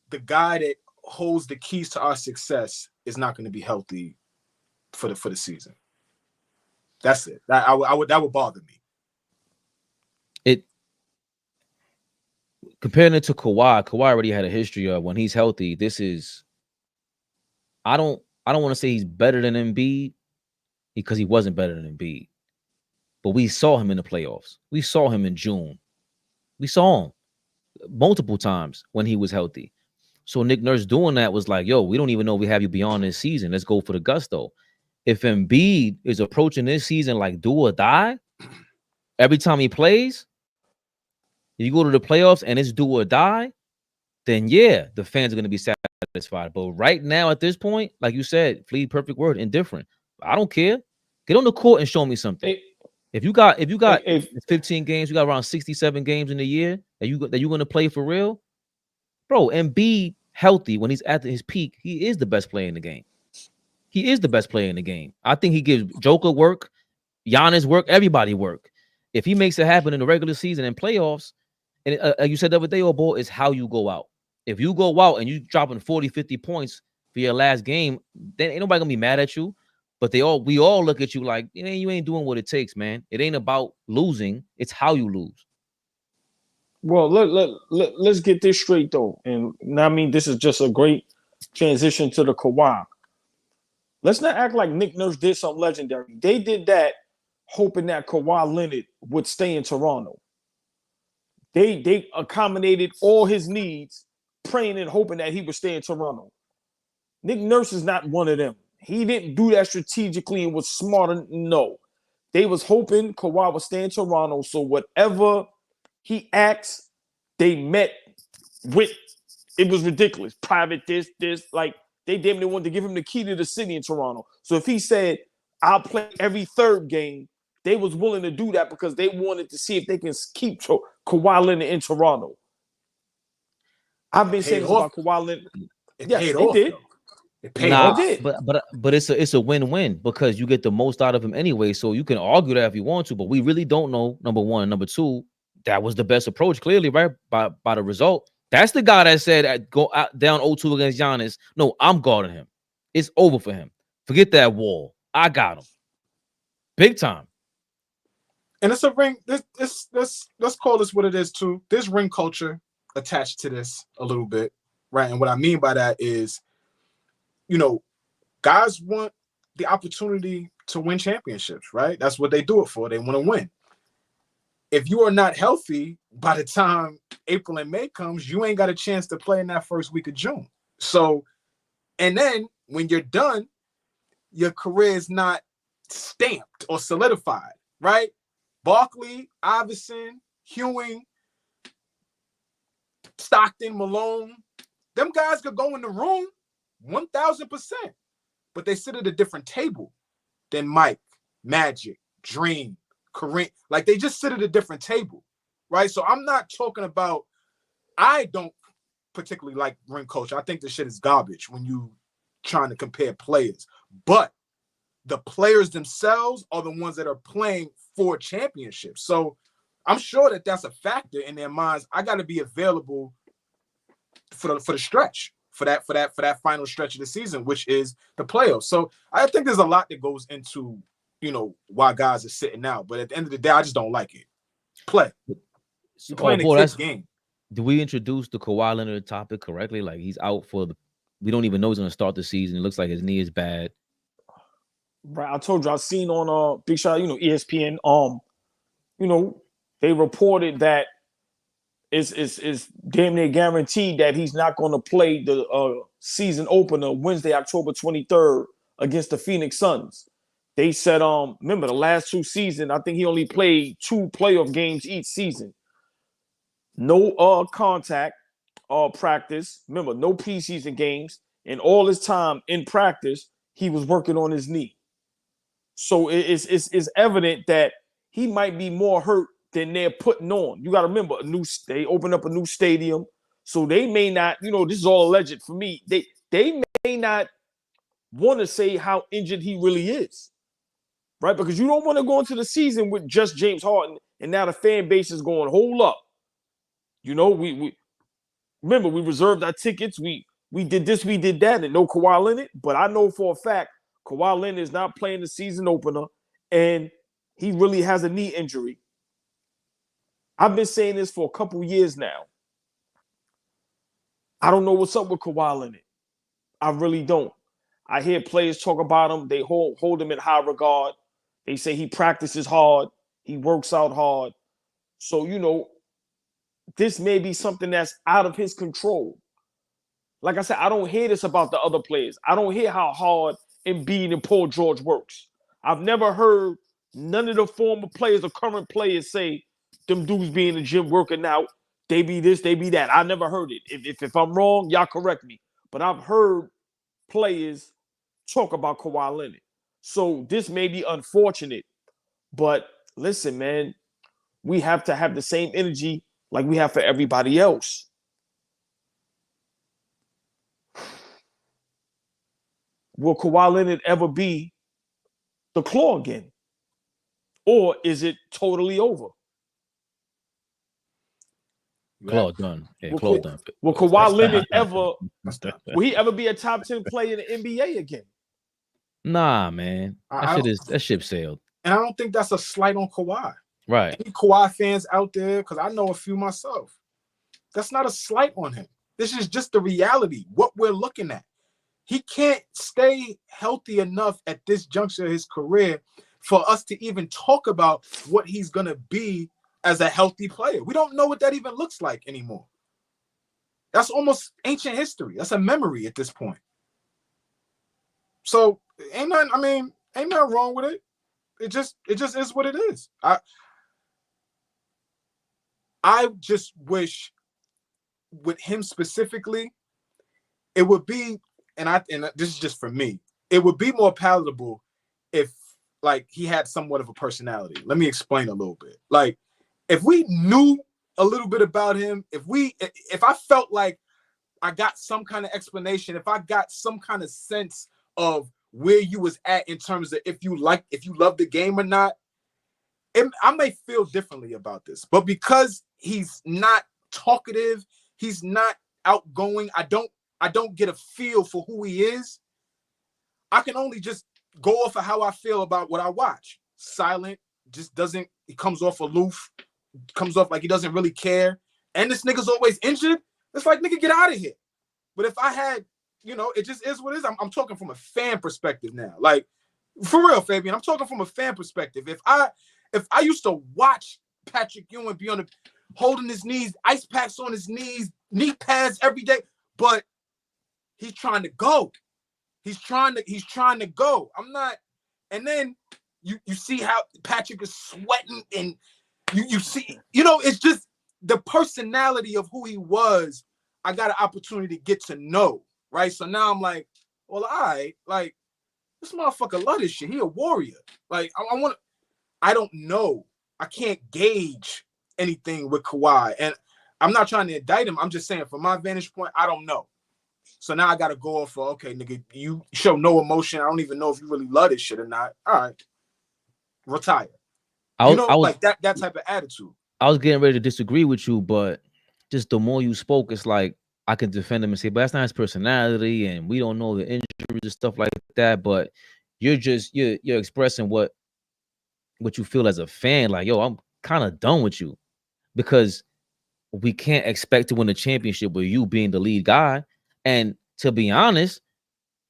the guy that holds the keys to our success is not going to be healthy for the season. That's it. That would bother me. Comparing it to Kawhi already had a history of when he's healthy. I don't want to say he's better than Embiid because he wasn't better than Embiid. But we saw him in the playoffs. We saw him in June. We saw him multiple times when he was healthy. So Nick Nurse doing that was like, yo, we don't even know we have you beyond this season. Let's go for the gusto. If Embiid is approaching this season like do or die, every time he plays, if you go to the playoffs and it's do or die, then yeah, the fans are going to be satisfied. But right now at this point, like you said, Flea, perfect word, indifferent. I don't care. Get on the court and show me something. If you got 15 games, you got around 67 games in a year that you're going to play for real, bro. Embiid healthy when he's at his peak, he is the best player in the game. He is the best player in the game. I think he gives Joker work, Giannis work, everybody work. If he makes it happen in the regular season and playoffs, and you said the other day, ball is how you go out. If you go out and you dropping 40, 50 points for your last game, then ain't nobody gonna be mad at you. But we all look at you like, you ain't doing what it takes, man. It ain't about losing. It's how you lose. Well, let's get this straight, though. And I mean, this is just a great transition to the Kawhi. Let's not act like Nick Nurse did something legendary. They did that hoping that Kawhi Leonard would stay in Toronto. They accommodated all his needs, praying and hoping that he would stay in Toronto. Nick Nurse is not one of them. He didn't do that strategically and was smart. No. They was hoping Kawhi would stay in Toronto, so whatever he asked, they met with. It was ridiculous. Private this, like they damn near wanted to give him the key to the city in Toronto. So if he said, I'll play every third game, they was willing to do that because they wanted to see if they can keep Kawhi Leonard in Toronto. I've been saying this about Kawhi Leonard. Yes, they did. It paid off. But it's a win-win because you get the most out of him anyway. So you can argue that if you want to, but we really don't know. Number one, number two, that was the best approach. Clearly, right by the result. That's the guy that said go out down 0-2 against Giannis. No, I'm guarding him. It's over for him. Forget that wall. I got him. Big time. And it's a ring. Let's call this what it is too. There's ring culture attached to this a little bit, right? And what I mean by that is, guys want the opportunity to win championships, right? That's what they do it for. They want to win. If you are not healthy by the time April and May comes, you ain't got a chance to play in that first week of June. So, and then when you're done, your career is not stamped or solidified, right? Barkley, Iverson, Ewing, Stockton, Malone, them guys could go in the room 1,000%, but they sit at a different table than Mike, Magic, Dream, Kareem. Like they just sit at a different table, right? So I'm not talking about, I don't particularly like ring culture. I think this shit is garbage when you trying to compare players. But the players themselves are the ones that are playing for championships. So I'm sure that that's a factor in their minds. I got to be available for the stretch, for that final stretch of the season, which is the playoffs. So I think there's a lot that goes into, you know, why guys are sitting out. But at the end of the day, I just don't like it. Play. You're playing a kid's game. Do we introduce the Kawhi Leonard topic correctly? Like, he's out for the, we don't even know he's going to start the season. It looks like his knee is bad. Right, I told you, I seen on Big Shot, you know, ESPN. You know, they reported that it's damn near guaranteed that he's not going to play the season opener Wednesday, October 23rd against the Phoenix Suns. They said, remember the last 2 seasons, I think he only played 2 playoff games each season. No contact practice. Remember, no preseason games. And all his time in practice, he was working on his knee. So it's evident that he might be more hurt than they're putting on. You got to remember, they opened up a new stadium. So they may not, you know, this is all alleged for me. They may not want to say how injured he really is. Right? Because you don't want to go into the season with just James Harden and now the fan base is going, hold up. You know, we remember we reserved our tickets. We did this, we did that, and no Kawhi Leonard. But I know for a fact Kawhi Leonard is not playing the season opener, and he really has a knee injury. I've been saying this for a couple years now. I don't know what's up with Kawhi Leonard. I really don't. I hear players talk about him. They hold him in high regard. They say he practices hard. He works out hard. So, you know, this may be something that's out of his control. Like I said, I don't hear this about the other players. I don't hear how hard Embiid and Paul George works. I've never heard none of the former players or current players say them dudes be in the gym working out. They be this, they be that. I never heard it. If I'm wrong, y'all correct me. But I've heard players talk about Kawhi Leonard. So this may be unfortunate. But listen, man, we have to have the same energy like we have for everybody else. Will Kawhi Leonard ever be the Claw again? Or is it totally over? Claw done. Yeah, Claw done. Will Kawhi Leonard ever, will he ever be a top 10 player in the NBA again? Nah, man. That ship sailed. And I don't think that's a slight on Kawhi. Right. Any Kawhi fans out there, because I know a few myself, that's not a slight on him. This is just the reality, what we're looking at. He can't stay healthy enough at this juncture of his career for us to even talk about what he's going to be as a healthy player. We don't know what that even looks like anymore. That's almost ancient history. That's a memory at this point. So ain't nothing wrong with it. It just is what it is. I just wish with him specifically, it would be, and this is just for me, it would be more palatable if like he had somewhat of a personality. Let me explain a little bit. Like if we knew a little bit about him, if I felt like I got some kind of explanation, if I got some kind of sense of where you was at in terms of if you love the game or not, I may feel differently about this. But because he's not talkative, he's not outgoing, I don't get a feel for who he is. I can only just go off of how I feel about what I watch. Silent, he comes off aloof, comes off like he doesn't really care. And this nigga's always injured. It's like, nigga, get out of here. But if I had, you know, it just is what it is. I'm talking from a fan perspective now. Like, for real, Fabian, I'm talking from a fan perspective. If I used to watch Patrick Ewing be holding his knees, ice packs on his knees, knee pads every day, but he's trying to go. He's trying to go. I'm not. And then you see how Patrick is sweating, and you see, you know, it's just the personality of who he was. I got an opportunity to get to know, right? So now I'm like, well, like this motherfucker love this shit. He a warrior. Like I don't know. I can't gauge anything with Kawhi, and I'm not trying to indict him. I'm just saying from my vantage point, I don't know. So now I got to go off for, okay, nigga, you show no emotion. I don't even know if you really love this shit or not. All right, retire. Like that type of attitude. I was getting ready to disagree with you, but just the more you spoke, it's like I can defend him and say, but that's not his personality, and we don't know the injuries and stuff like that. But you're expressing what you feel as a fan. Like, yo, I'm kind of done with you because we can't expect to win a championship with you being the lead guy. And to be honest,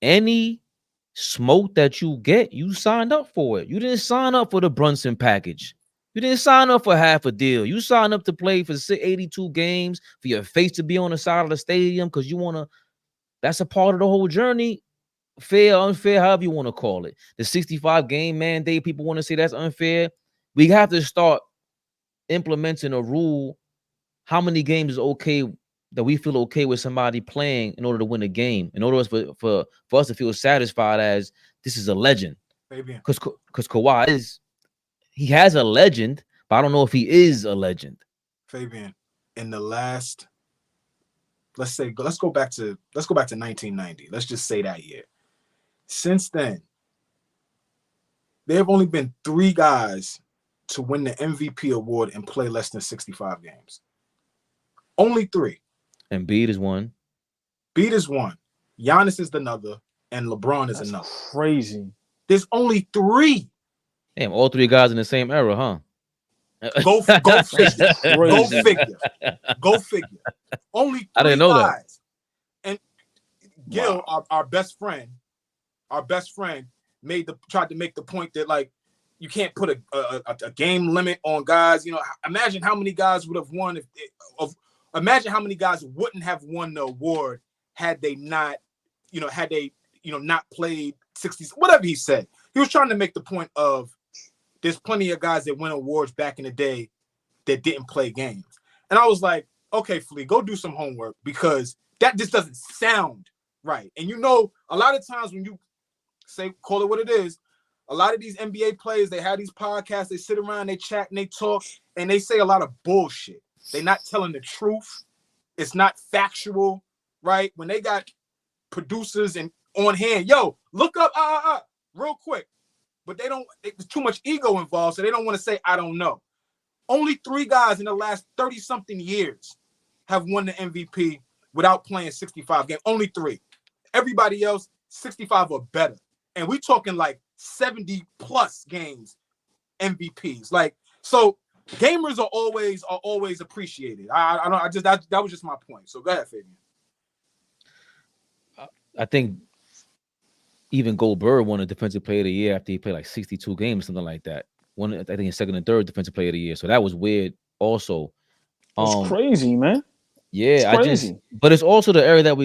any smoke that you get, you signed up for it. You didn't sign up for the Brunson package. You didn't sign up for half a deal. You signed up to play for 82 games, for your face to be on the side of the stadium because you want to. That's a part of the whole journey. Fair, unfair, however you want to call it. The 65 game mandate, people want to say that's unfair. We have to start implementing a rule. How many games is okay that we feel okay with somebody playing in order to win a game, in order for us to feel satisfied as this is a legend. Because Kawhi he has a legend, but I don't know if he is a legend. Fabian, in the last, let's go back to 1990. Let's just say that year. Since then, there have only been 3 guys to win the MVP award and play less than 65 games. Only 3. Embiid is one. Embiid is one. Giannis is another, and LeBron is another. Crazy. There's only 3. Damn, all 3 guys in the same era, huh? Go figure. Go figure. Only 3 I didn't know guys. That. And Gil, our best friend, tried to make the point that, like, you can't put a game limit on guys. You know, imagine how many guys would have won imagine how many guys wouldn't have won the award had they not played 60s, whatever he said. He was trying to make the point of there's plenty of guys that win awards back in the day that didn't play games. And I was like, okay, Flea, go do some homework because that just doesn't sound right. And a lot of times when you call it what it is, a lot of these NBA players, they have these podcasts, they sit around, they chat and they talk, and they say a lot of bullshit. They're not telling the truth. It's not factual, right? When they got producers and on hand, yo, look up real quick. But there's too much ego involved, so they don't want to say, I don't know. Only 3 guys in the last 30-something years have won the MVP without playing 65 games. Only 3. Everybody else, 65 or better. And we're talking like 70-plus games MVPs. Like, so gamers are always appreciated. That was just my point. So go ahead, Fabian. I think even Goldberg won a Defensive Player of the Year after he played like 62 games, something like that. One, I think, in 2nd and 3rd Defensive Player of the Year. So that was weird. Also, it's crazy, man. Yeah, it's crazy. But it's also the area that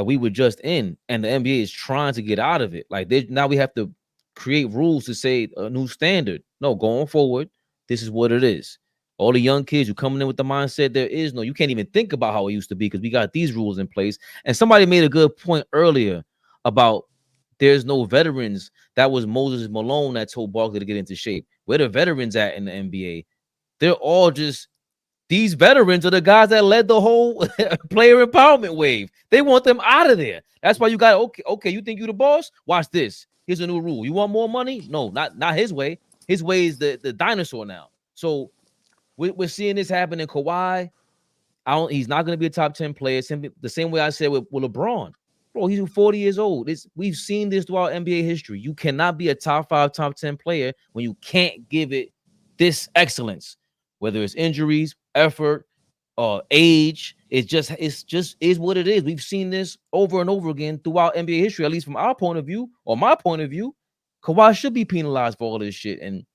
we were just in, and the NBA is trying to get out of it. Like now we have to create rules to say a new standard. No, going forward, this is what it is. All the young kids who coming in with the mindset you can't even think about how it used to be because we got these rules in place. And somebody made a good point earlier about there's no veterans. That was Moses Malone that told Barkley to get into shape. Where the veterans at in the NBA? They're all just, these veterans are the guys that led the whole player empowerment wave. They want them out of there. That's why you got, okay, you think you the boss? Watch this. Here's a new rule. You want more money? No, not his way. His way is the dinosaur now. So we're seeing this happen in Kawhi. He's not going to be a top 10 player. The same way I said with LeBron. Bro, he's 40 years old. We've seen this throughout NBA history. You cannot be a top 5, top 10 player when you can't give it this excellence, whether it's injuries, effort, or age. It's just is what it is. We've seen this over and over again throughout NBA history, at least from our point of view, or my point of view. Kawhi should be penalized for all this shit. And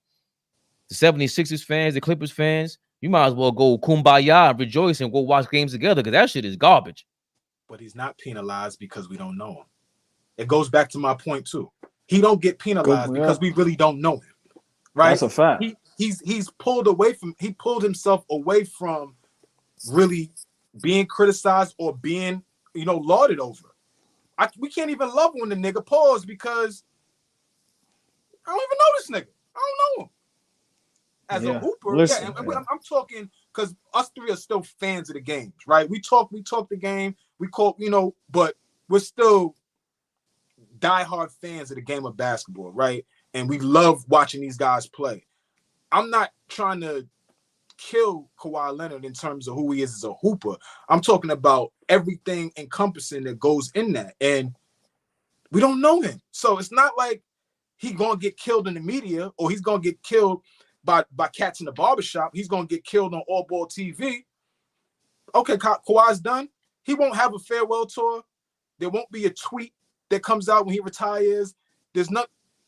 the 76ers fans, the Clippers fans, you might as well go kumbaya and rejoice and go watch games together because that shit is garbage. But he's not penalized because we don't know him. It goes back to my point too. He don't get penalized because we really don't know him. Right? That's a fact. He pulled himself away from really being criticized or being, lauded over. We can't even love when the nigga pause because I don't even know this nigga. I don't know him. As a hooper, listen, I'm talking because us 3 are still fans of the games, right? We talk the game, we call, but we're still diehard fans of the game of basketball, right? And we love watching these guys play. I'm not trying to kill Kawhi Leonard in terms of who he is as a hooper. I'm talking about everything encompassing that goes in that. And we don't know him. So it's not like he's going to get killed in the media or he's going to get killed by cats in the barbershop. He's going to get killed on AllBall TV. Okay, Kawhi's done. He won't have a farewell tour. There won't be a tweet that comes out when he retires.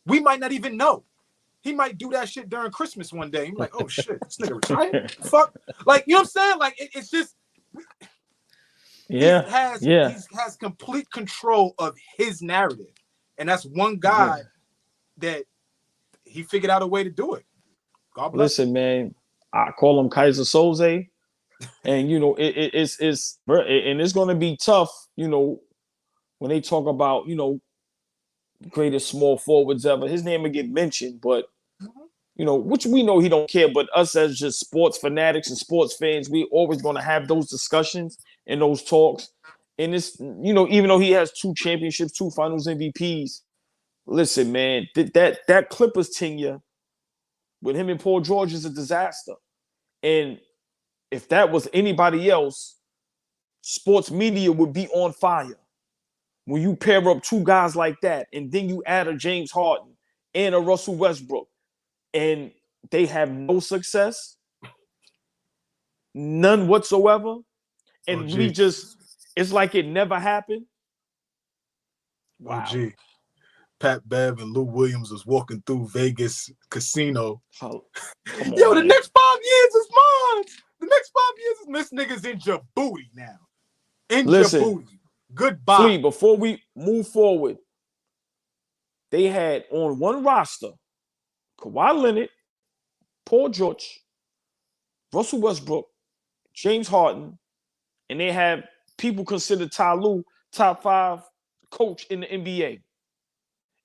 We might not even know. He might do that shit during Christmas one day. I'm like, oh shit, this nigga retired? Fuck. Like, you know what I'm saying? Like, it's just he has complete control of his narrative. And that's one guy that he figured out a way to do it. God bless. Listen, man, I call him Kaiser Soze. And you know, it's gonna be tough, you know, when they talk about, you know, greatest small forwards ever. His name will get mentioned, but you know, which we know he don't care, but us as just sports fanatics and sports fans, we always going to have those discussions and those talks. And it's, you know, even though he has 2 championships, 2 finals MVPs, listen, man, that Clippers tenure with him and Paul George is a disaster. And if that was anybody else, sports media would be on fire. When you pair up 2 guys like that, and then you add a James Harden and a Russell Westbrook, and they have no success, none whatsoever, and it's like it never happened. Wow. Oh, Pat Bev and Lou Williams was walking through Vegas casino. Yo, the next 5 years is mine. The next 5 years is this nigga's in Djibouti now. Djibouti. Goodbye. Please, before we move forward, they had on one roster Kawhi Leonard, Paul George, Russell Westbrook, James Harden, and they have people consider Ty Lue top 5 coach in the NBA.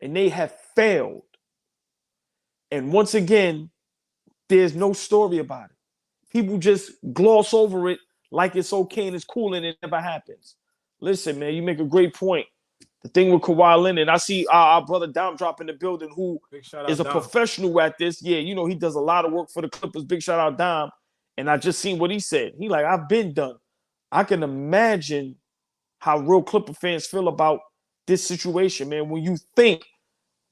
And they have failed. And once again, there's no story about it. People just gloss over it like it's okay and it's cool and it never happens. Listen, man, you make a great point. The thing with Kawhi Leonard, I see our brother Dom drop in the building, who is a professional at this. Yeah, you know, he does a lot of work for the Clippers. Big shout out, Dom. And I just seen what he said. He like, I've been done. I can imagine how real Clipper fans feel about this situation, man. When you think,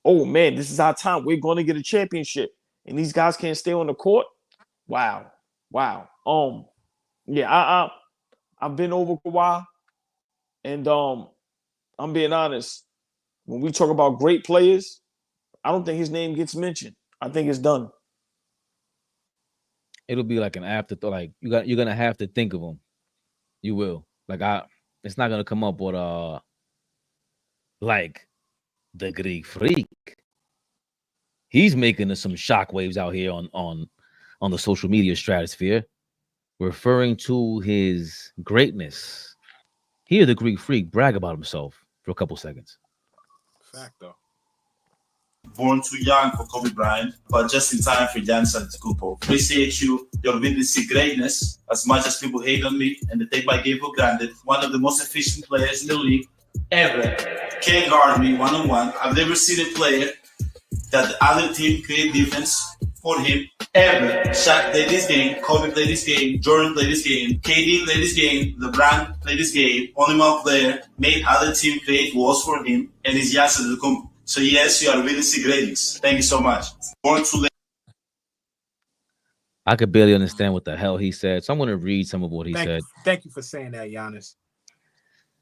oh, man, this is our time. We're going to get a championship. And these guys can't stay on the court. Wow. Yeah, I've been over Kawhi. And I'm being honest, when we talk about great players, I don't think his name gets mentioned. I think it's done. It'll be like an afterthought. Like you're gonna have to think of him. You will. Like it's not gonna come up with like the Greek Freak. He's making some shockwaves out here on the social media stratosphere, referring to his greatness. Hear the Greek Freak brag about himself for a couple seconds. Fact, though. Born too young for Kobe Bryant, but just in time for Giannis Antetokounmpo. Appreciate you, your witnessing greatness, as much as people hate on me and they take my game for granted. One of the most efficient players in the league ever. Can't guard me one-on-one. I've never seen a player that the other team create defense for him ever. Shaq played this game, Kobe played this game, Jordan played this game, KD played this game, LeBron played this game. Only one player made other team create walls for him, and it's Giannis Antetokounmpo. So yes, you are witnessing greatness. Thank you so much. Born too late. I could barely understand what the hell he said, so I'm going to read some of what he said. Thank you for saying that, Giannis.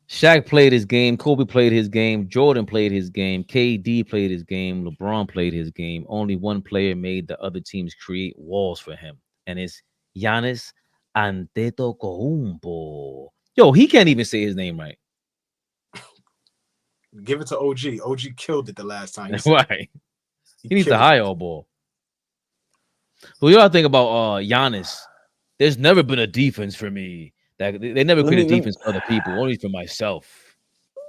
Shaq played his game. Kobe played his game. Jordan played his game. KD played his game. LeBron played his game. Only one player made the other teams create walls for him, and it's Giannis Antetokounmpo. Yo, he can't even say his name right. Give it to OG. OG killed it the last time. Right. He needs to hire AllBall. What y'all think about Giannis? There's never been a defense for me. That they never create a defense for other people, only for myself.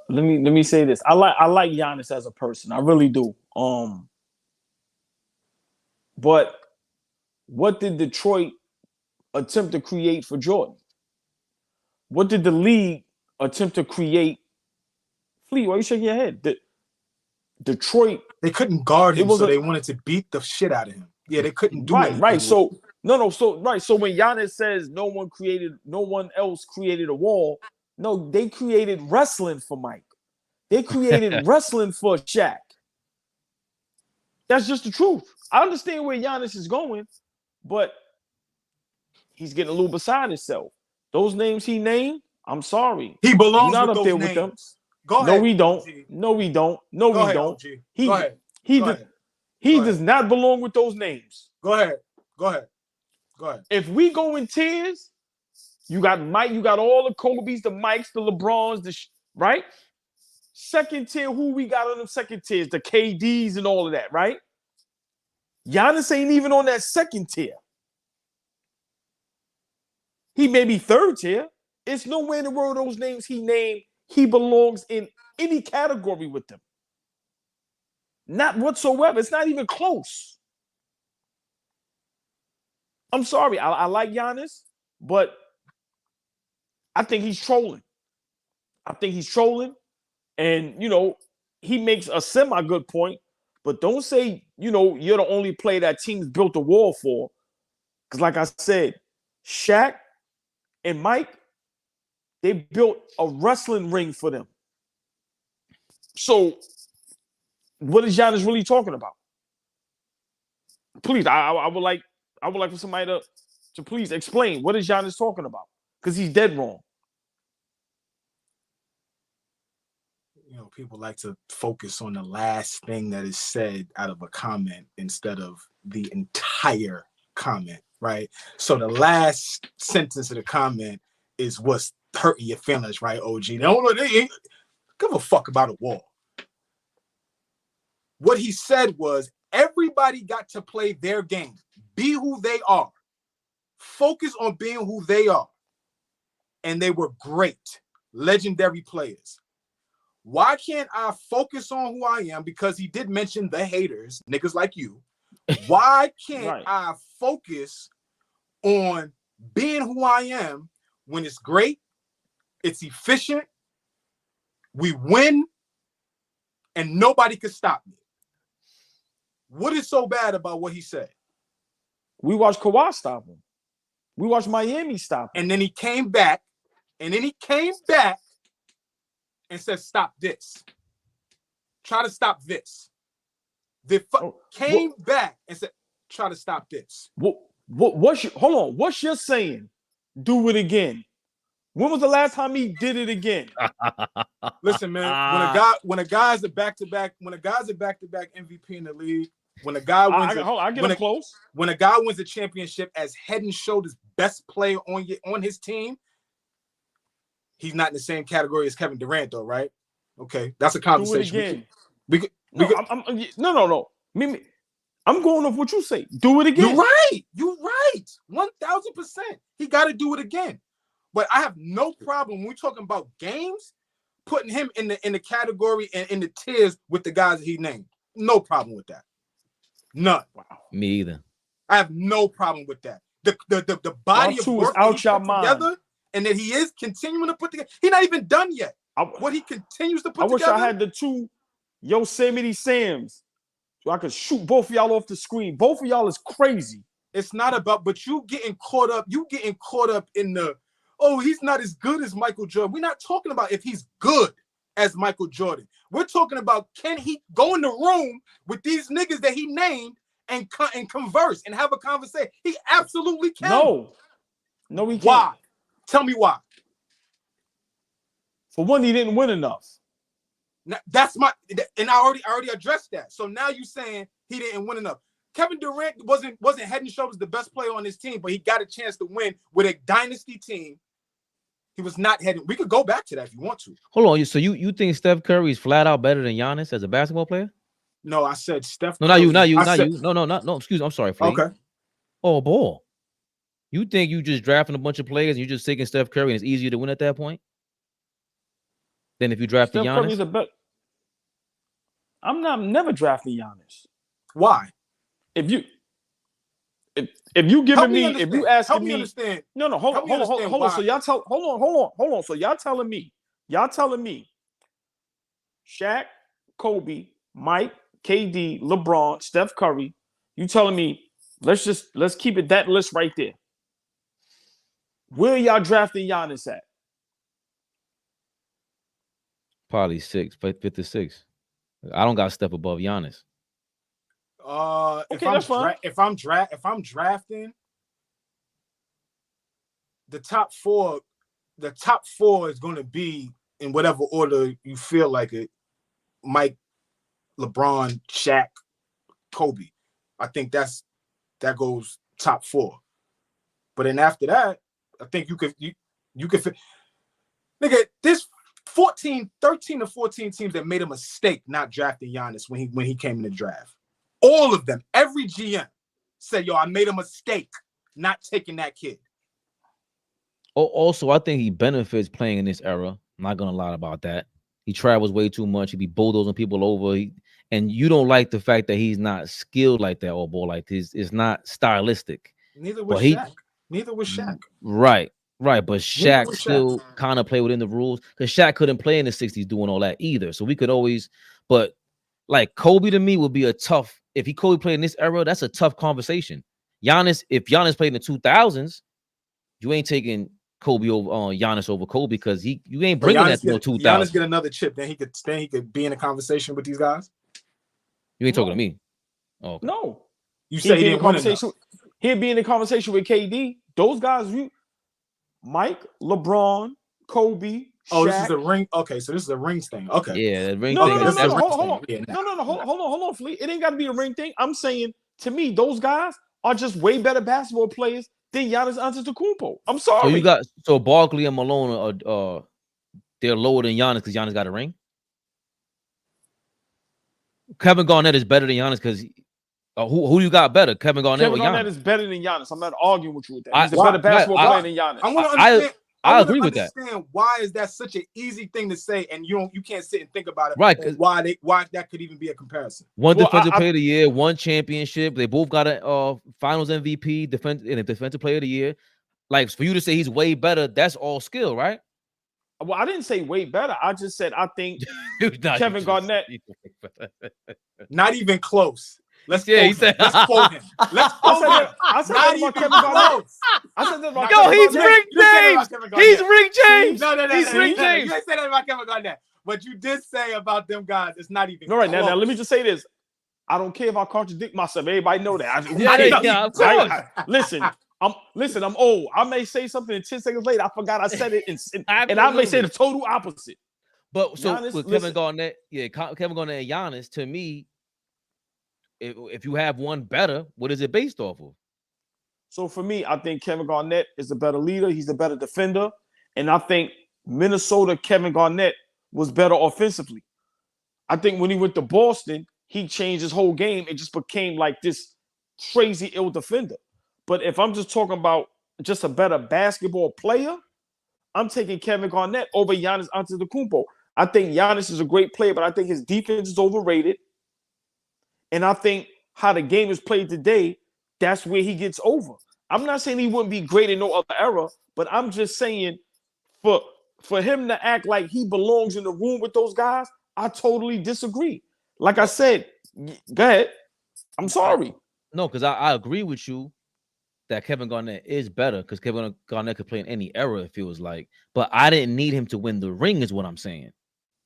Let me say this. I like Giannis as a person. I really do. But what did Detroit attempt to create for Jordan? What did the league attempt to create Please, why you shaking your head? Detroit. They couldn't guard him, was so they wanted to beat the shit out of him. Yeah, they couldn't do anything. Right. So so when Giannis says no one else created a wall, no, they created wrestling for Mike. They created wrestling for Shaq. That's just the truth. I understand where Giannis is going, but he's getting a little beside himself. Those names he named, I'm sorry. He belongs not with up those there names. with them. Go ahead. No, we don't. OG. No, we don't. No, Go we ahead, don't. OG. Go ahead. He Go does ahead. not belong with those names. Go ahead. Go ahead. Go ahead. If we go in tiers, you got Mike, you got all the Kobe's, the Mikes, the LeBrons, right? Second tier, who we got on them second tiers? The KDs and all of that, right? Giannis ain't even on that second tier. He may be third tier. It's nowhere in the world those names he named, he belongs in any category with them. Not whatsoever. It's not even close. I'm sorry. I like Giannis, but I think he's trolling. And, he makes a semi-good point, but don't say, you're the only player that teams built a wall for. Because like I said, Shaq and Mike, they built a wrestling ring for them. So what is Giannis really talking about? Please, I would like for somebody to please explain what is Giannis talking about, because he's dead wrong. People like to focus on the last thing that is said out of a comment instead of the entire comment, right? So the last sentence of the comment is what's hurting your feelings, right, OG? They ain't give a fuck about a wall. What he said was everybody got to play their game, be who they are, focus on being who they are. And they were great, legendary players. Why can't I focus on who I am? Because he did mention the haters, niggas like you. Why can't I focus on being who I am when it's great, it's efficient, we win, and nobody could stop me? What is so bad about what he said? We watched Kawhi stop him. We watched Miami stop him. And then he came back, and said, stop this. Try to stop this. Came back and said, try to stop this. Hold on. What's your saying? Do it again. When was the last time he did it again? Listen, man, when a guy's a back-to-back MVP in the league, when a guy wins when a guy wins a championship as head and shoulders best player on his team, he's not in the same category as Kevin Durant, though, right? Okay, that's a conversation. Do it again. No. I'm going off what you say. Do it again. You're right. 1,000%. He got to do it again. But I have no problem when we're talking about games, putting him in the category and in the tiers with the guys that he named. No problem with that. None. Wow. Me either. I have no problem with that. The body of work out your mind together, and that he is continuing to put together. He's not even done yet. What he continues to put together. I wish I had the two Yosemite Sams so I could shoot both of y'all off the screen. Both of y'all is crazy. It's not about, but you getting caught up in the, oh, he's not as good as Michael Jordan. We're not talking about if he's good as Michael Jordan. We're talking about, can he go in the room with these niggas that he named and converse and have a conversation? He absolutely can. No, he can't. Why? Tell me why. For one, he didn't win enough. Now, and I already addressed that. So now you're saying he didn't win enough. Kevin Durant wasn't head and shoulders the best player on his team, but he got a chance to win with a dynasty team. He was not heading. We could go back to that if you want to. Hold on. So you think Steph Curry is flat out better than Giannis as a basketball player? No, I said Steph. No, not you. No. Excuse me. I'm sorry, Flea. Okay. Oh, boy. You think you just drafting a bunch of players and you just taking Steph Curry and it's easier to win at that point than if you drafted Giannis? I'm never drafting Giannis. Why? If you giving me, if you asking me, understand. No, hold on. So y'all hold on. So y'all telling me Shaq, Kobe, Mike, KD, LeBron, Steph Curry. You telling me let's keep it that list right there. Where y'all drafting Giannis at? Probably 56. I don't got Steph above Giannis. Okay, that's fine. If I'm drafting the top four is going to be in whatever order you feel like it. Mike, LeBron, Shaq, Kobe. I think that goes top 4. But then after that, I think you could nigga, this 13 to 14 teams that made a mistake not drafting Giannis when he came in the draft. All of them, every GM said, yo, I made a mistake not taking that kid. Also, I think he benefits playing in this era. I'm not gonna lie about that. He travels way too much. He be bulldozing people over. And you don't like the fact that he's not skilled like that, or ball like this. It's not stylistic. Neither was Shaq. Neither was Shaq. Right. But Shaq still kind of play within the rules, because Shaq couldn't play in the 60s doing all that either. So we could always, but like Kobe to me would be a tough, if Kobe played in this era, that's a tough conversation. If Giannis played in the 2000s, you ain't taking Kobe over Giannis over Kobe, because you ain't bringing that to no 2000s. Giannis get another chip, then he could be in a conversation with these guys. You ain't talking to me. Oh, okay. No. You say he didn't win enough. He'd be in a conversation with KD. Those guys, Mike, LeBron, Kobe. Oh, Shaq. This is a ring. Okay, so this is a rings thing. Okay. Yeah, the ring No, thing. hold on, Flea. It ain't got to be a ring thing. I'm saying, to me, those guys are just way better basketball players than Giannis Antetokounmpo. I'm sorry. So Barkley and Malone are they're lower than Giannis because Giannis got a ring. Kevin Garnett is better than Giannis because who you got better? Kevin Garnett is better than Giannis. I'm not arguing with you with that. He's a better basketball player than Giannis. I want to understand. I agree with that. Why is that such an easy thing to say, and you can't sit and think about it? Right? Why that could even be a comparison? One defensive player of the year, one championship. They both got a Finals MVP, and a defensive player of the year. Like, for you to say he's way better, that's all skill, right? Well, I didn't say way better. I just said I think Kevin Garnett. Not even close. Let's quote him. Let's quote him. I said that about Kevin Garnett. I said that about Yo, he's Rick James. He's Rick James. No. He's Rick James. You ain't say that about Kevin Garnett. But you did say about them guys, it's not even all right, close. now let me just say this. I don't care if I contradict myself. Everybody know that. Yeah, of course. Listen, I'm old. I may say something, and 10 seconds later, I forgot I said it, and I may say the total opposite. But so Giannis, with Kevin Garnett, Kevin Garnett and Giannis, to me, if you have one better, what is it based off of? So for me, I think Kevin Garnett is a better leader. He's a better defender. And I think Minnesota, Kevin Garnett was better offensively. I think when he went to Boston, he changed his whole game. It just became like this crazy ill defender. But if I'm just talking about just a better basketball player, I'm taking Kevin Garnett over Giannis Antetokounmpo. I think Giannis is a great player, but I think his defense is overrated. And I think how the game is played today, that's where he gets over. I'm not saying he wouldn't be great in no other era, but I'm just saying for him to act like he belongs in the room with those guys, I totally disagree. Like I said, go ahead. I'm sorry. No, because I agree with you that Kevin Garnett is better, because Kevin Garnett could play in any era, it feels like. But I didn't need him to win the ring, is what I'm saying.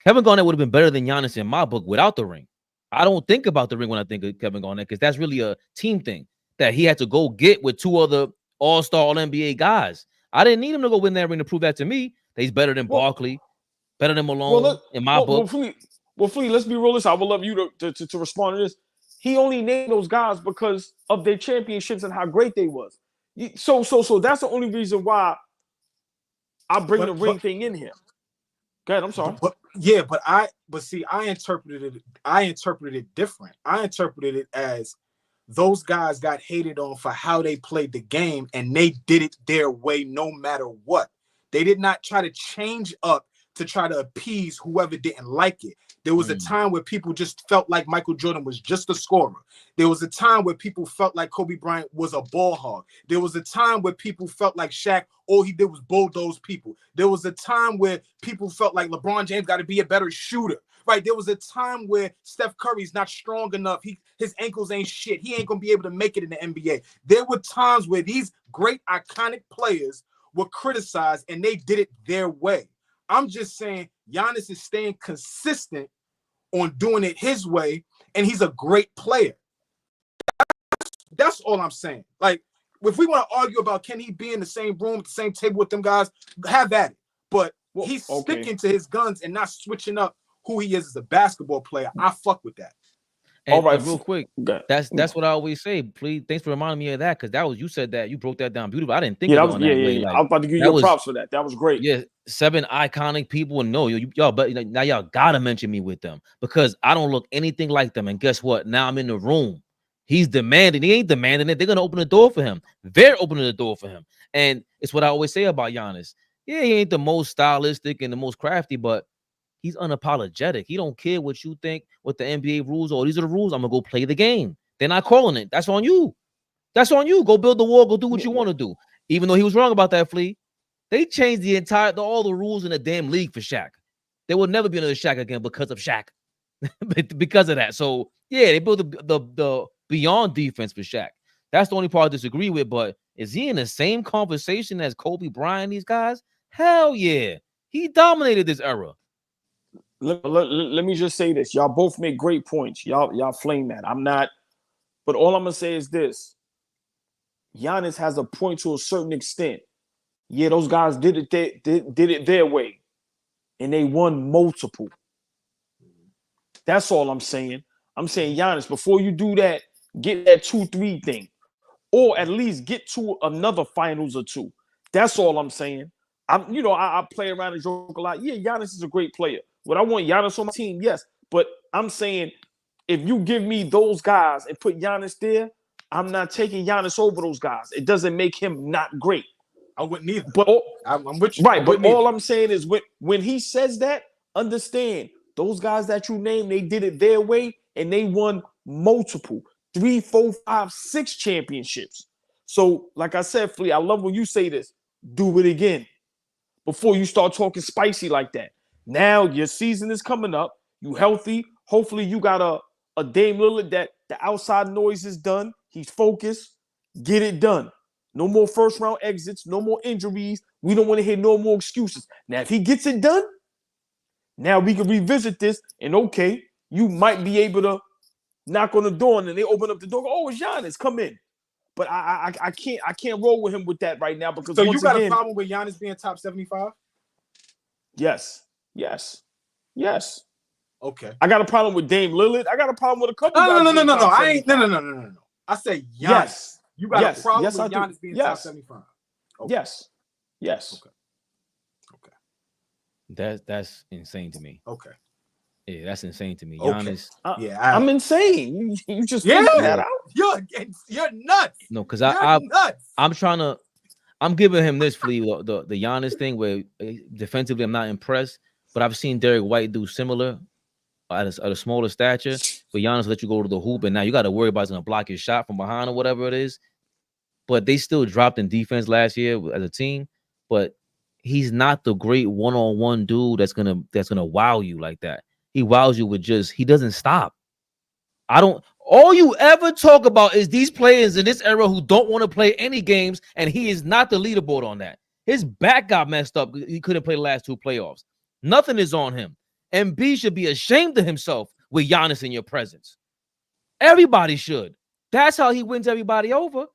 Kevin Garnett would have been better than Giannis in my book without the ring. I don't think about the ring when I think of Kevin Garnett, because that's really a team thing that he had to go get with two other all-star, all-NBA guys. I didn't need him to go win that ring to prove that to me. That he's better than Barkley, better than Malone in my book. Flea, let's be realistic. I would love you to respond to this. He only named those guys because of their championships and how great they was. So that's the only reason why I bring the ring thing in here. Go ahead, I'm sorry. But I interpreted it different. I interpreted it as those guys got hated on for how they played the game, and they did it their way no matter what. They did not try to change up to try to appease whoever didn't like it. There was a time where people just felt like Michael Jordan was just a scorer. There was a time where people felt like Kobe Bryant was a ball hog. There was a time where people felt like Shaq, all he did was bulldoze people. There was a time where people felt like LeBron James got to be a better shooter, right? There was a time where Steph Curry's not strong enough. His ankles ain't shit. He ain't going to be able to make it in the NBA. There were times where these great iconic players were criticized and they did it their way. I'm just saying Giannis is staying consistent on doing it his way, and he's a great player. That's all I'm saying. Like, if we want to argue about can he be in the same room, the same table with them guys, have at it. But he's sticking to his guns and not switching up who he is as a basketball player. I fuck with that. And, all right, real quick, that's what I always say. Please, thanks for reminding me of that, because that was, you said that, you broke that down beautiful. I didn't think of it on that way. Like, I was about to give you props for that. That was great. Yeah, 7 iconic people, and no, y'all, but now y'all gotta mention me with them because I don't look anything like them. And guess what? Now I'm in the room. He's demanding. He ain't demanding it. They're gonna open the door for him. They're opening the door for him. And it's what I always say about Giannis. Yeah, he ain't the most stylistic and the most crafty, but he's unapologetic. He don't care what you think, what the NBA rules are. These are the rules. I'm gonna go play the game. They're not calling it. That's on you. That's on you. Go build the wall. Go do what you want to do. Even though he was wrong about that, Flea. They changed all the rules in the damn league for Shaq. There will never be another Shaq again because of Shaq. Because of that. So yeah, they built the beyond defense for Shaq. That's the only part I disagree with. But is he in the same conversation as Kobe Bryant? These guys? Hell yeah. He dominated this era. Let me just say this. Y'all both make great points. Y'all flame that. I'm not. But all I'm gonna say is this: Giannis has a point to a certain extent. Yeah, those guys did it their way, and they won multiple. That's all I'm saying. I'm saying, Giannis, before you do that, get that 2-3 thing, or at least get to another finals or two. That's all I'm saying. I play around and joke a lot. Yeah, Giannis is a great player. Would I want Giannis on my team? Yes. But I'm saying if you give me those guys and put Giannis there, I'm not taking Giannis over those guys. It doesn't make him not great. I wouldn't either. But I'm with you. Right, but all I'm saying is when he says that, understand those guys that you name, they did it their way and they won multiple 3, 4, 5, 6 championships. So, like I said, Flea, I love when you say this. Do it again before you start talking spicy like that. Now your season is coming up. You healthy. Hopefully you got a Dame Lillard that the outside noise is done. He's focused. Get it done. No more first round exits. No more injuries. We don't want to hear no more excuses. Now, if he gets it done, now we can revisit this. And okay, you might be able to knock on the door and then they open up the door. Oh, it's Giannis. Come in. But I can't roll with him with that right now because so you got a problem with Giannis being top 75? Yes. Okay. I got a problem with Dame Lillard. I got a problem with a couple. No. I ain't. No. I say Giannis. Yes. You got a problem with Giannis being top 75? Okay. Yes. Okay. That's insane to me. Okay. Yeah, that's insane to me. Okay. Giannis. I'm insane. You just that out. You're nuts. No, because I'm giving him this, Flea, the Giannis thing where defensively I'm not impressed, but I've seen Derek White do similar at a smaller stature. But Giannis let you go to the hoop, and now you got to worry about he's gonna block your shot from behind or whatever it is. But they still dropped in defense last year as a team. But he's not the great one-on-one dude that's gonna wow you like that. He wows you with he doesn't stop. All you ever talk about is these players in this era who don't want to play any games, and he is not the leaderboard on that. His back got messed up. He couldn't play the last 2 playoffs. Nothing is on him. Embiid should be ashamed of himself with Giannis in your presence. Everybody should. That's how he wins everybody over.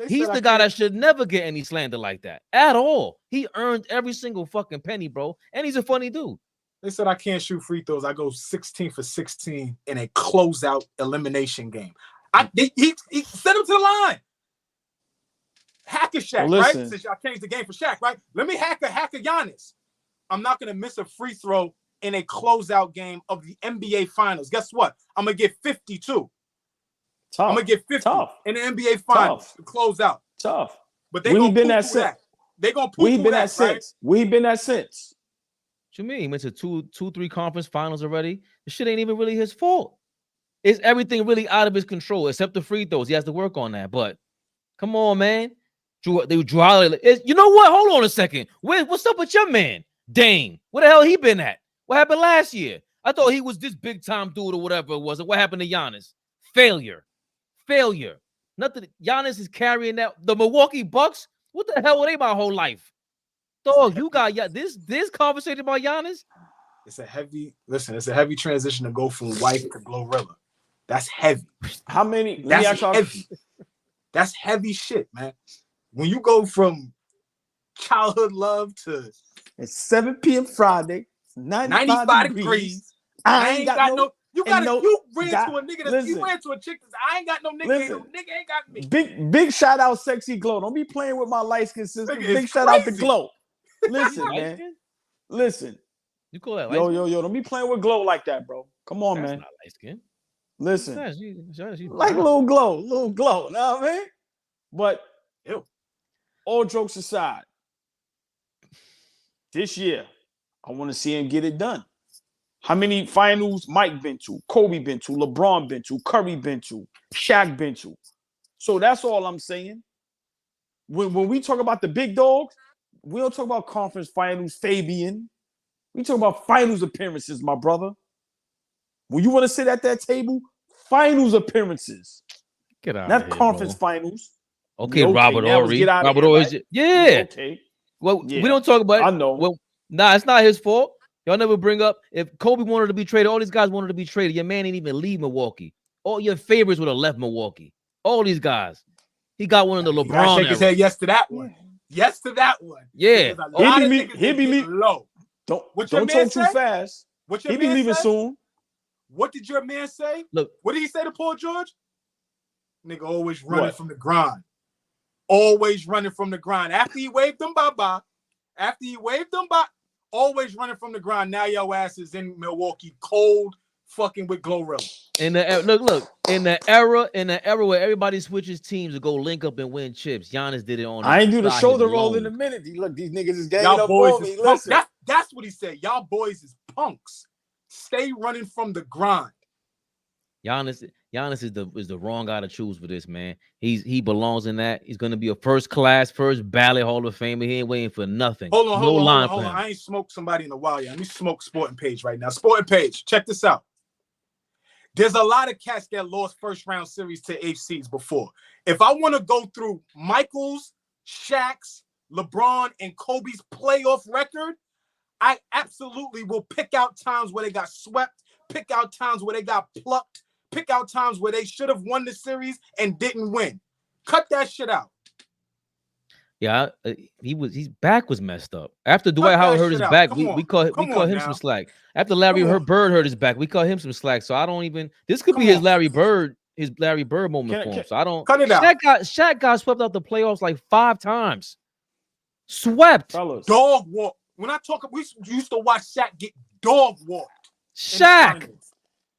He's the guy that should never get any slander like that at all. He earned every single fucking penny, bro. And he's a funny dude. They said I can't shoot free throws. I go 16 for 16 in a closeout elimination game. He sent him to the line. Hack a Shaq, right? Since y'all changed the game for Shaq, right? Let me hack a Giannis. I'm not going to miss a free throw in a closeout game of the NBA Finals. Guess what? I'm going to get 52. I'm going to get 50 in the NBA Finals to close out. Tough. But they're going to poo-poo that. They're going to poo-poo that, right? We've been that since. What you mean? He went to two, 3 conference finals already. The shit ain't even really his fault. Is everything really out of his control except the free throws? He has to work on that. But come on, man. They draw. You know what? Hold on a second. What's up with your man, Dame? Where the hell he been at? What happened last year? I thought he was this big time dude or whatever it was. What happened to Giannis? Failure. Nothing. Giannis is carrying that. The Milwaukee Bucks. What the hell were they my whole life? Dog, you got this conversation about Giannis. It's a heavy transition to go from wife to Glorilla. That's heavy. How many? That's heavy. That's heavy shit, man. When you go from childhood love to it's 7 p.m. Friday, 95 degrees. I ain't got no. You ran to a nigga. You ran to a chick. I ain't got no nigga. No nigga ain't got me. Big shout out, Sexy Glow. Don't be playing with my light skin sister. Big shout out to Glow. Listen, man. Listen. You call that yo. Don't be playing with Glow like that, bro. Come on, That's man. Not light skin. Listen, she like little glow. Know what I mean? But all jokes aside, this year I want to see him get it done. How many finals Mike been to, Kobe been to, LeBron been to, Curry been to, Shaq been to? So that's all I'm saying. When we talk about the big dogs, we don't talk about conference finals, Fabian. We talk about finals appearances, my brother. When you want to sit at that table, finals appearances. Get out not of here, conference bro. finals. Okay, Robert Horry. Robert Horry. Right? Yeah. Okay. Well, we don't talk about it. I know. Well, it's not his fault. Y'all never bring up if Kobe wanted to be traded. All these guys wanted to be traded. Your man ain't even leave Milwaukee. All your favorites would have left Milwaukee. All these guys. He got one in the LeBron. Shake his head yes to that one. Yes to that one. Yeah. He'll be leaving low. Don't talk too fast. He'll be leaving soon. What did your man say? Look, what did he say to Paul George? Nigga always running from the grind. Always running from the grind. After he waved them bye-bye. Always running from the grind. Now your ass is in Milwaukee, cold, fucking with Glorilla. Look. In the era where everybody switches teams to go link up and win chips, Giannis did it on. I ain't do the shoulder roll in a minute. Look, these niggas is ganging up on me. Listen, that's what he said. Y'all boys is punks. Stay running from the grind. Giannis is the wrong guy to choose for this, man. He belongs in that. He's gonna be a first ballot Hall of Famer. He ain't waiting for nothing. Hold on. I ain't smoked somebody in a while yet. Let me smoke Sporting Page right now. Sporting Page, check this out. There's a lot of cats that lost first round series to HCs before. If I want to go through Michael's, Shaq's, LeBron, and Kobe's playoff record, I absolutely will pick out times where they got swept, pick out times where they got plucked, pick out times where they should have won the series and didn't win. Cut that shit out. Yeah, his back was messed up. After Dwight Howard hurt his back, we cut him some slack. After Larry Bird hurt his back, we cut him some slack. So I don't even. This could be his Larry Bird moment for him. So I don't. Cut it out. Shaq got swept out the playoffs like 5 times. Swept. Fellas. Dog walk. When I talk, we used to watch Shaq get dog walked. Shaq.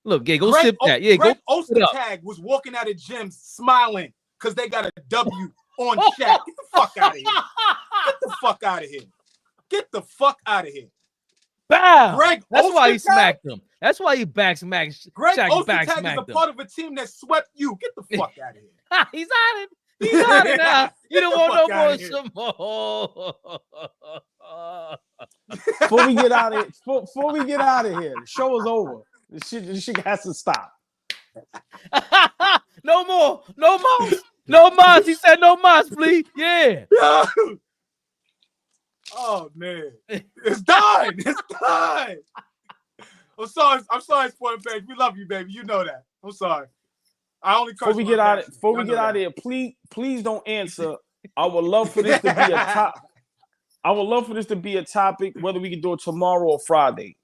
Look, yeah, go sip that. Yeah, Greg Ostertag was walking out of gym smiling because they got a W on Shaq. Get the fuck out of here. Get the fuck out of here. Get the fuck out of here. Bow. That's why he smacked him. That's why he back smacked. Greg Ostertag is a part of a team that swept you. Get the fuck out of here. He's out of it. He's out of it now. You don't want no more. Before we get out of here, the show is over. This shit has to stop. No more. No mas. He said no mas, please. Yeah. Oh man, it's done. It's done. I'm sorry, Sporting Page. We love you, baby. You know that. I'm sorry. I only before we get out of here, please don't answer. I would love for this to be a top. I would love for this to be a topic, whether we can do it tomorrow or Friday.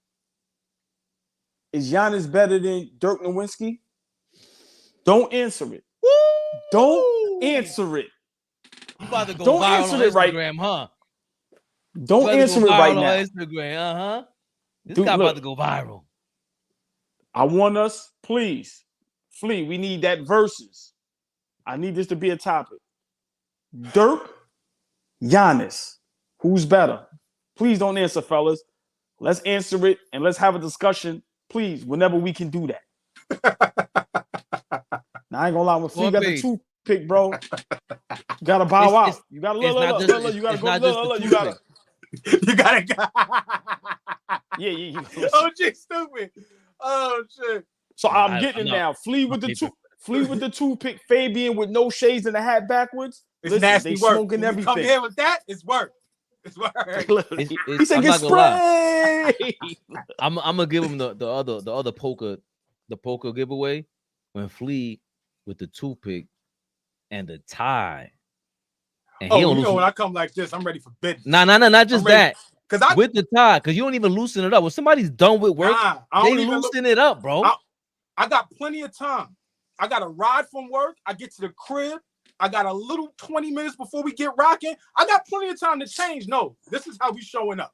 Is Giannis better than Dirk Nowitzki? Don't answer it. Woo! Don't answer it. You about to go don't viral answer on it Instagram, right, huh? Don't answer it right now. Instagram, This guy about to go viral. I want us, please, Flea, we need that versus. I need this to be a topic. Dirk, Giannis, who's better? Please don't answer, fellas. Let's answer it and let's have a discussion, please, whenever we can do that. Now, I ain't gonna lie, when Flea got the toothpick, bro, you gotta bow out. You gotta look, you gotta go, you gotta. You gotta go. Yeah. Oh, shit, stupid. Oh, shit. So I'm getting it now. Flea with the toothpick, Fabian with no shades and the hat backwards. It's nasty work. Smoking everything. Come here with that, it's work. It's work. He said, "Get spray." I'm gonna give him the other poker giveaway when Flea with the toothpick and the tie. And you know when I come like this, I'm ready for business. Nah, not just that. Because with the tie, because you don't even loosen it up. When somebody's done with work, they loosen it up, bro. I got plenty of time. I got to ride from work. I get to the crib. I got a little 20 minutes before we get rocking. I got plenty of time to change. No, this is how we showing up.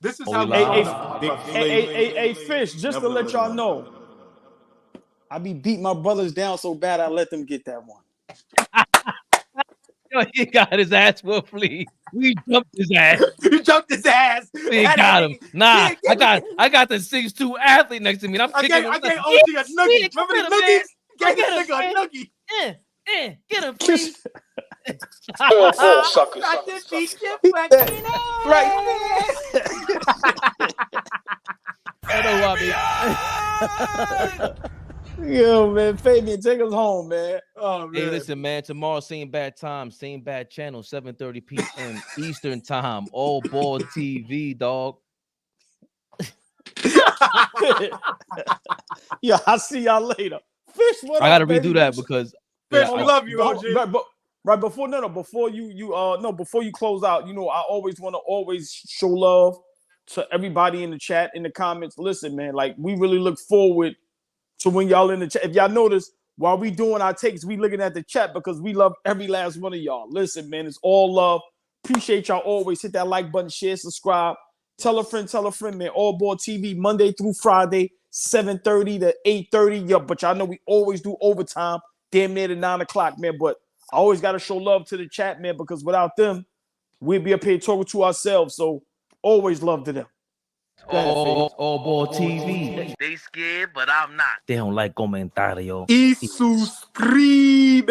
This is how we showing up. Hey, Fish, just to let y'all know, I be beat my brothers down so bad I let them get that one. Yo, he got his ass for Flea. We jumped his ass. You jumped his ass. We got him. Nah, I got the 6'2" athlete next to me. And I'm kicking him. I gave OG a noogie. Remember the noogies? Gave this nigga a noogie. Get him, please. Full suckers. Right. I know what I mean. Yo, man, Fabian, take us home, man. Oh, man. Hey, listen, man. Tomorrow, same bad time, same bad channel, 7:30 p.m. Eastern time. AllBall TV, dog. Yeah, I'll see y'all later. Fish, what I gotta up, redo baby? that because Fish, we love you, OG. Right before before you close out, you know, I always want to show love to everybody in the chat, in the comments. Listen, man, like we really look forward to when y'all in the chat. If y'all notice, while we doing our takes, we looking at the chat because we love every last one of y'all. Listen, man, it's all love. Appreciate y'all always. Hit that like button, share, subscribe. Tell a friend, man. AllBall TV, Monday through Friday, 7:30 to 8:30. Yeah, but y'all know we always do overtime, damn near to 9 o'clock, man. But I always got to show love to the chat, man, because without them, we'd be up here talking to ourselves. So always love to them. AllBall TV. They scared, but I'm not. They don't like comentario. Y suscribe.